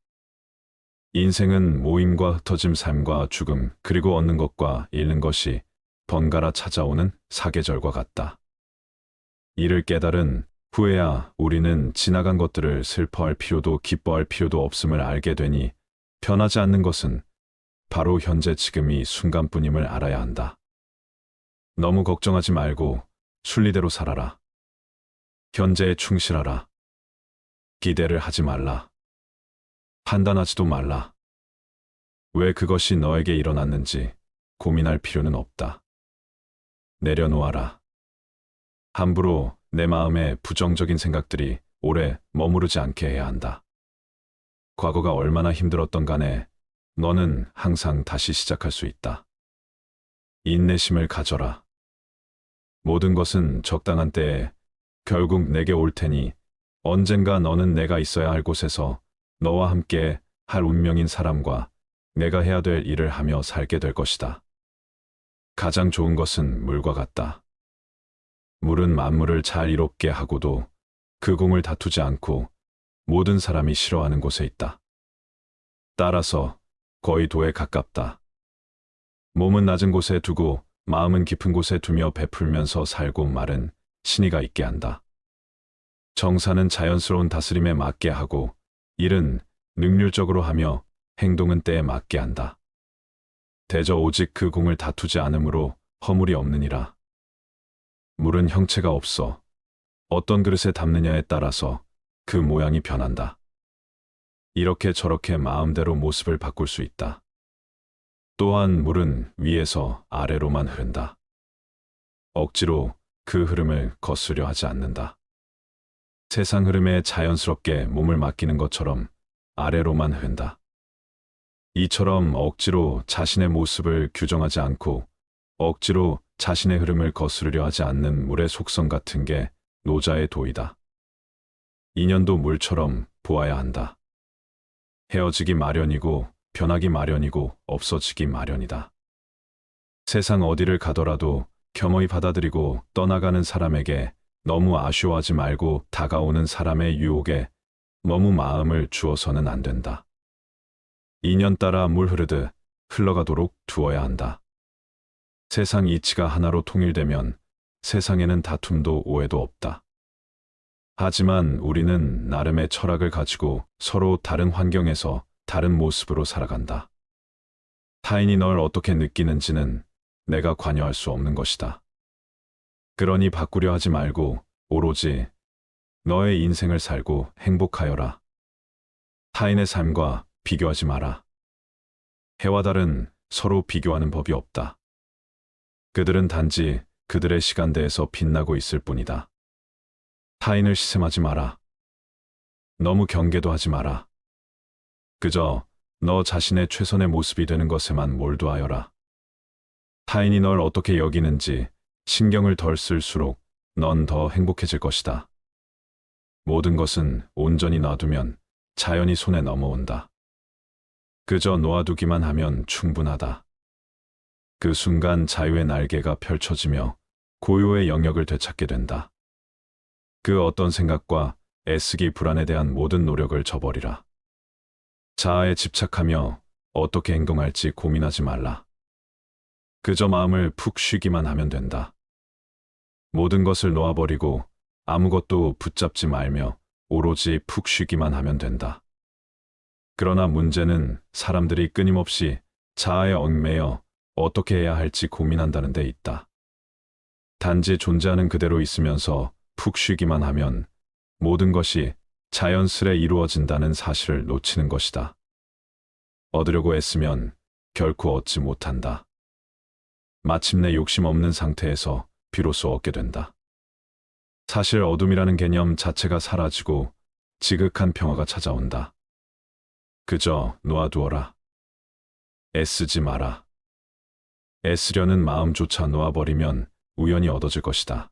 인생은 모임과 흩어짐, 삶과 죽음, 그리고 얻는 것과 잃는 것이 번갈아 찾아오는 사계절과 같다. 이를 깨달은 후에야 우리는 지나간 것들을 슬퍼할 필요도 기뻐할 필요도 없음을 알게 되니 변하지 않는 것은 바로 현재 지금 이 순간뿐임을 알아야 한다. 너무 걱정하지 말고 순리대로 살아라. 현재에 충실하라. 기대를 하지 말라. 판단하지도 말라. 왜 그것이 너에게 일어났는지 고민할 필요는 없다. 내려놓아라. 함부로 내 마음에 부정적인 생각들이 오래 머무르지 않게 해야 한다. 과거가 얼마나 힘들었던 간에 너는 항상 다시 시작할 수 있다. 인내심을 가져라. 모든 것은 적당한 때에 결국 내게 올 테니 언젠가 너는 내가 있어야 할 곳에서 너와 함께 할 운명인 사람과 내가 해야 될 일을 하며 살게 될 것이다. 가장 좋은 것은 물과 같다. 물은 만물을 잘 이롭게 하고도 그 공을 다투지 않고 모든 사람이 싫어하는 곳에 있다. 따라서 거의 도에 가깝다. 몸은 낮은 곳에 두고 마음은 깊은 곳에 두며 베풀면서 살고 말은 신의가 있게 한다. 정사는 자연스러운 다스림에 맞게 하고 일은 능률적으로 하며 행동은 때에 맞게 한다. 대저 오직 그 공을 다투지 않으므로 허물이 없느니라. 물은 형체가 없어 어떤 그릇에 담느냐에 따라서 그 모양이 변한다. 이렇게 저렇게 마음대로 모습을 바꿀 수 있다. 또한 물은 위에서 아래로만 흐른다. 억지로 그 흐름을 거스려 하지 않는다. 세상 흐름에 자연스럽게 몸을 맡기는 것처럼 아래로만 흐른다. 이처럼 억지로 자신의 모습을 규정하지 않고 억지로 자신의 흐름을 거스르려 하지 않는 물의 속성 같은 게 노자의 도이다. 인연도 물처럼 보아야 한다. 헤어지기 마련이고 변하기 마련이고 없어지기 마련이다. 세상 어디를 가더라도 겸허히 받아들이고 떠나가는 사람에게 너무 아쉬워하지 말고 다가오는 사람의 유혹에 너무 마음을 주어서는 안 된다. 인연 따라 물 흐르듯 흘러가도록 두어야 한다. 세상 이치가 하나로 통일되면 세상에는 다툼도 오해도 없다. 하지만 우리는 나름의 철학을 가지고 서로 다른 환경에서 다른 모습으로 살아간다. 타인이 널 어떻게 느끼는지는 내가 관여할 수 없는 것이다. 그러니 바꾸려 하지 말고 오로지 너의 인생을 살고 행복하여라. 타인의 삶과 비교하지 마라. 해와 달은 서로 비교하는 법이 없다. 그들은 단지 그들의 시간대에서 빛나고 있을 뿐이다. 타인을 시샘하지 마라. 너무 경계도 하지 마라. 그저 너 자신의 최선의 모습이 되는 것에만 몰두하여라. 타인이 널 어떻게 여기는지 신경을 덜 쓸수록 넌 더 행복해질 것이다. 모든 것은 온전히 놔두면 자연히 손에 넘어온다. 그저 놓아두기만 하면 충분하다. 그 순간 자유의 날개가 펼쳐지며 고요의 영역을 되찾게 된다. 그 어떤 생각과 애쓰기 불안에 대한 모든 노력을 저버리라. 자아에 집착하며 어떻게 행동할지 고민하지 말라. 그저 마음을 푹 쉬기만 하면 된다. 모든 것을 놓아버리고 아무것도 붙잡지 말며 오로지 푹 쉬기만 하면 된다. 그러나 문제는 사람들이 끊임없이 자아에 얽매여 어떻게 해야 할지 고민한다는 데 있다. 단지 존재하는 그대로 있으면서 푹 쉬기만 하면 모든 것이 자연스레 이루어진다는 사실을 놓치는 것이다. 얻으려고 애쓰면 결코 얻지 못한다. 마침내 욕심 없는 상태에서 비로소 얻게 된다. 사실 어둠이라는 개념 자체가 사라지고 지극한 평화가 찾아온다. 그저 놓아두어라. 애쓰지 마라. 애쓰려는 마음조차 놓아버리면 우연히 얻어질 것이다.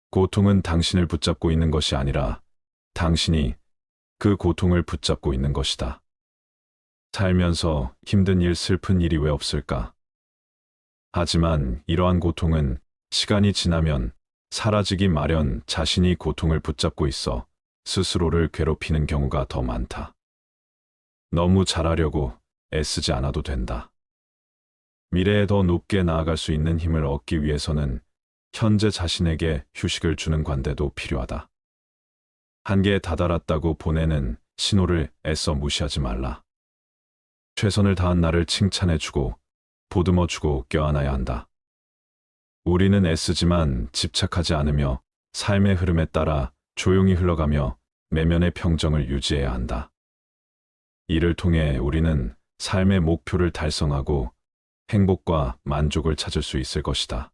고통은 당신을 붙잡고 있는 것이 아니라 당신이 그 고통을 붙잡고 있는 것이다. 살면서 힘든 일, 슬픈 일이 왜 없을까? 하지만 이러한 고통은 시간이 지나면 사라지기 마련. 자신이 고통을 붙잡고 있어 스스로를 괴롭히는 경우가 더 많다. 너무 잘하려고 애쓰지 않아도 된다. 미래에 더 높게 나아갈 수 있는 힘을 얻기 위해서는 현재 자신에게 휴식을 주는 관대도 필요하다. 한계에 다다랐다고 보내는 신호를 애써 무시하지 말라. 최선을 다한 나를 칭찬해주고 보듬어주고 껴안아야 한다. 우리는 애쓰지만 집착하지 않으며 삶의 흐름에 따라 조용히 흘러가며 내면의 평정을 유지해야 한다. 이를 통해 우리는 삶의 목표를 달성하고 행복과 만족을 찾을 수 있을 것이다.